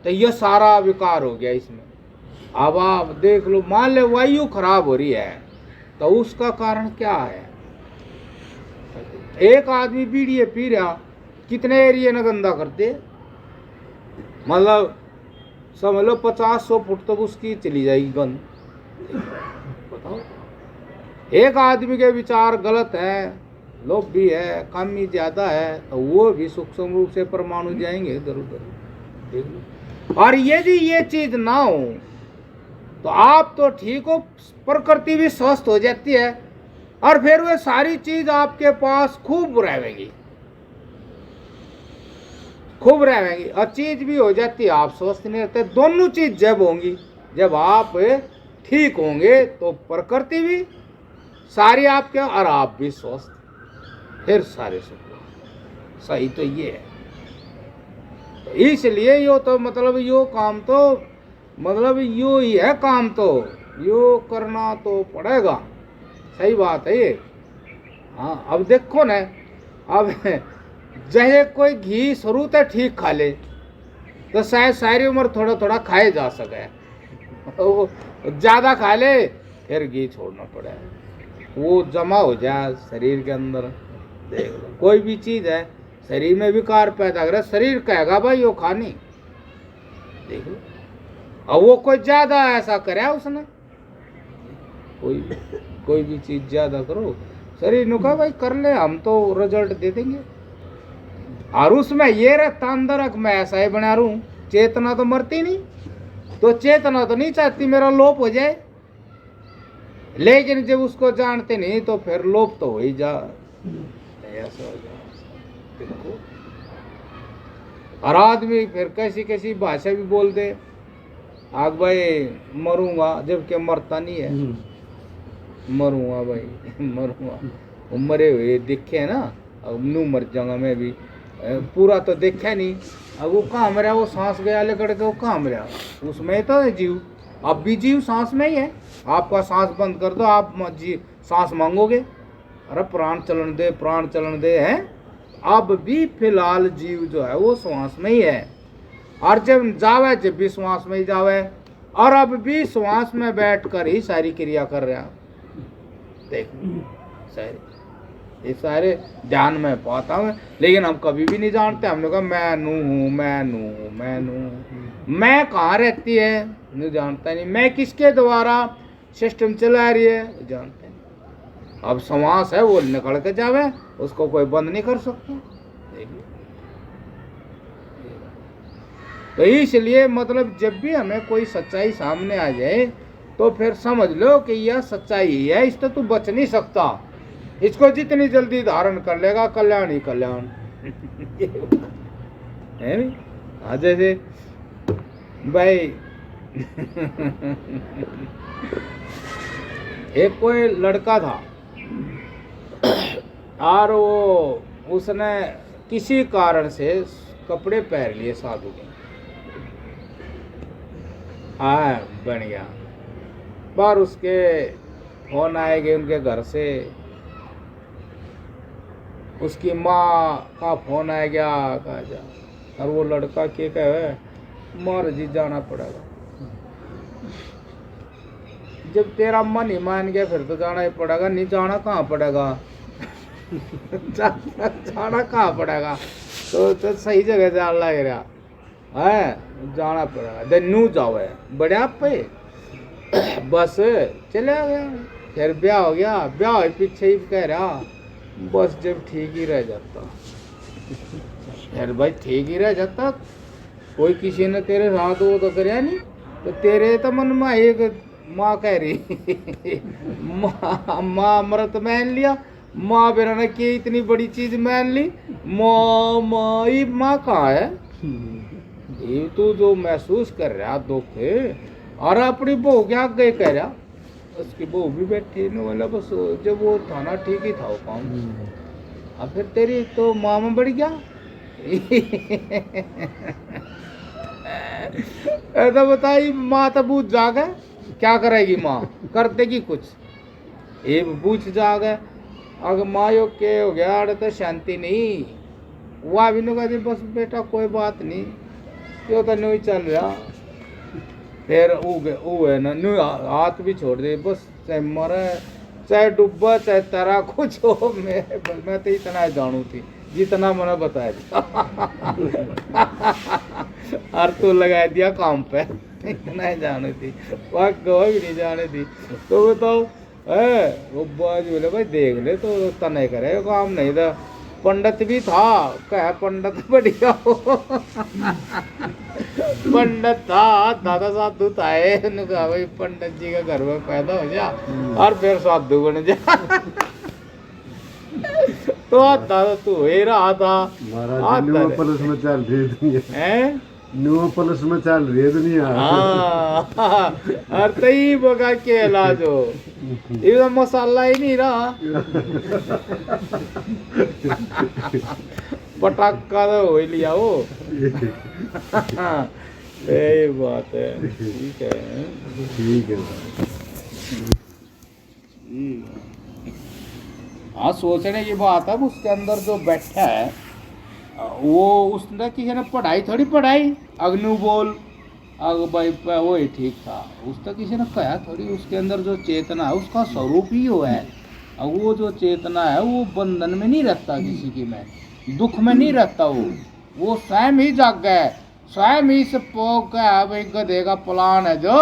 तो ये सारा विकार हो गया इसमें। अब आप देख लो, मान ले वायु खराब हो रही है, तो उसका कारण क्या है? एक आदमी बीड़ी पी रहा, कितने एरिया न गंदा करते, मतलब समझ लो 50-100 फुट तक उसकी चली जाएगी गंद। बताओ, एक आदमी के विचार गलत है, लोभ भी है, कामी ज्यादा है, तो वो भी सूक्ष्म रूप से परमाणु जाएंगे इधर उधर। देख लो, और यदि ये चीज ना हो तो आप तो ठीक हो, प्रकृति भी स्वस्थ हो जाती है, और फिर वे सारी चीज आपके पास खूब रहेंगी, खूब रहेंगी, और चीज भी हो जाती है, आप स्वस्थ नहीं रहते। दोनों चीज जब होंगी, जब आप ठीक होंगे तो प्रकृति भी सारी आपके और आप भी स्वस्थ, फिर सारे सुख। सही तो ये है। तो इसलिए यो तो मतलब यो काम तो मतलब यो ही है, काम तो यो करना तो पड़ेगा। सही बात है ये। हाँ, अब देखो ना, अब जैसे कोई घी शुरू से ठीक खा ले तो शायद सारी उम्र थोड़ा थोड़ा खाए जा सके, वो ज्यादा खा ले फिर घी छोड़ना पड़े, वो जमा हो जाए शरीर के अंदर। देख लो, कोई भी चीज है शरीर में विकार पैदा करे, शरीर कहेगा भाई वो खानी। देख लो, अब वो कोई ज्यादा ऐसा करे उसने, कोई भी चीज ज्यादा करो, शरीर ने कहा भाई कर ले, हम तो रिजल्ट दे देंगे। और उसमें ये रहता अंदर मैं ऐसा ही बना रू, चेतना तो मरती नहीं, तो चेतना तो नहीं चाहती मेरा लोप हो जाए, लेकिन जब उसको जानते नहीं तो फिर लोप तो हो ही जा, ऐसा हो जाए। देखो, और आदमी फिर कैसी कैसी भाषा भी बोल दे, आग भाई मरूंगा, जबकि मरता नहीं है। मरूंगा भाई मरूंगा, वो मरे हुए दिखे ना, अब नू मर जाऊंगा मैं भी, पूरा तो देखा नहीं। अब वो कहाँ मरा, वो सांस गया लेकर के, वो कहाँ मरा, उसमें तो जीव, अब भी जीव सांस में ही है। आपका सांस बंद कर दो, आप सांस मांगोगे, अरे प्राण चलन दे, प्राण चलन दे, हैं। अब भी फिलहाल जीव जो है वो श्वास में ही है, और जब जावे जब भी श्वास में ही जावे, और अब भी श्वास में बैठकर ही सारी क्रिया कर रहा। देख सारे ये सारे ध्यान में पाता हूँ, लेकिन हम कभी भी नहीं जानते। हमने कहा मैं नू हूँ, मैं नू हूँ, मैं नू हूँ, मैं कहाँ रहती है नहीं जानता, नहीं मैं किसके द्वारा सिस्टम चला रही है जानते नहीं। अब श्वास है वो निकल के जावे, उसको कोई बंद नहीं कर सकता। देखिए, तो इसलिए मतलब जब भी हमें कोई सच्चाई सामने आ जाए तो फिर समझ लो कि यह सच्चाई है, इससे तू बच नहीं सकता। इसको जितनी जल्दी धारण कर लेगा कल्याण ही कल्याण है नहीं। हाँ, जैसे भाई एक कोई लड़का था और वो उसने किसी कारण से कपड़े पहन लिए साधु के, हाँ बन गया, बार उसके फोन आएंगे उनके घर से, उसकी माँ का फोन आ गया कहा जा, और वो लड़का क्या कहे मार जी जाना पड़ेगा। जब तेरा मन ही मान गया फिर तो जाना ही पड़ेगा, नहीं जाना कहाँ पड़ेगा जाना कहाँ पड़ेगा, तो सही जगह जान लग रहा है, जाना पड़ेगा। दन्नू जाओ है बढ़िया पे बस चले गया। फिर ब्याह हो गया, ब्याह हो पीछे ही कह रहा बस जब ठीक ही रह जाता, यार भाई ठीक ही रह जाता, कोई किसी ने तेरे साथ वो तो करया नहीं, तो तेरे तो मन में एक माँ कह रही माँ अमृत मान लिया, माँ बेरा ने की इतनी बड़ी चीज मान ली, माँ माँ ये माँ कहाँ है, ये तू जो महसूस कर रहा दुख और अपनी बहू के आगे कह रहा, उसकी बहू भी बैठी न, बोला बस जब वो था ना ठीक ही था वो काम, अब फिर तेरी तो माँ में बढ़ गया ऐसा बताई माँ तो बूझ जाग है, क्या करेगी माँ, कर देगी कुछ, ये बूझ जाग है। अगर माँ यो के हो गया अरे तो शांति नहीं, वह भी नहीं कहती बस बेटा कोई बात नहीं, यो तो नहीं चल रहा, फिर वो है ना न्यू हाथ भी छोड़ दे, बस चाहे मरे चाहे डूबा चाहे तरा कुछ हो, मैं तो इतना जानू थी जितना मैंने बताया था और तू लगा दिया काम पे, इतना ही जानी थी, वह गवा भी नहीं जाने थी। तो बताओ वो बाज बोले भाई देख ले तो तने करे काम नहीं था, पंडित भी था, कह पंडित बढ़िया हो पंडित था, दादा साधु था, कहा भाई पंडित जी का घर में पैदा हो जा और फिर साधु बन जा तो दादा तू ही रहा था महाराज पुलिस में चल रही है, न्यू पुलिस में चल रही है दुनिया। और तई बगा के इलाज हो, ये तो मसाला ही नहीं रहा पटाखा तो हो ही लिया वो यही बात है, ठीक है ठीक है। हाँ सोचने की बात है, उसके अंदर जो बैठा है वो उसने किसी ने पढ़ाई थोड़ी पढ़ाई, अग्नु बोल अग भाई वो ही ठीक था, उसने किसी ने कहा थोड़ी, उसके अंदर जो चेतना है उसका स्वरूप ही वो है, और वो जो चेतना है वो बंधन में नहीं रहता, किसी की में दुख में नहीं रहता, वो स्वयं ही जाग गया, स्वयं ही से पोक है भाई गधे का प्लान है जो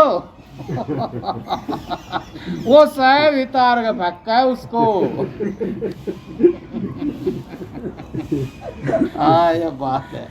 वो स्वयं ही तार का फेंका है उसको हाँ ये बात है।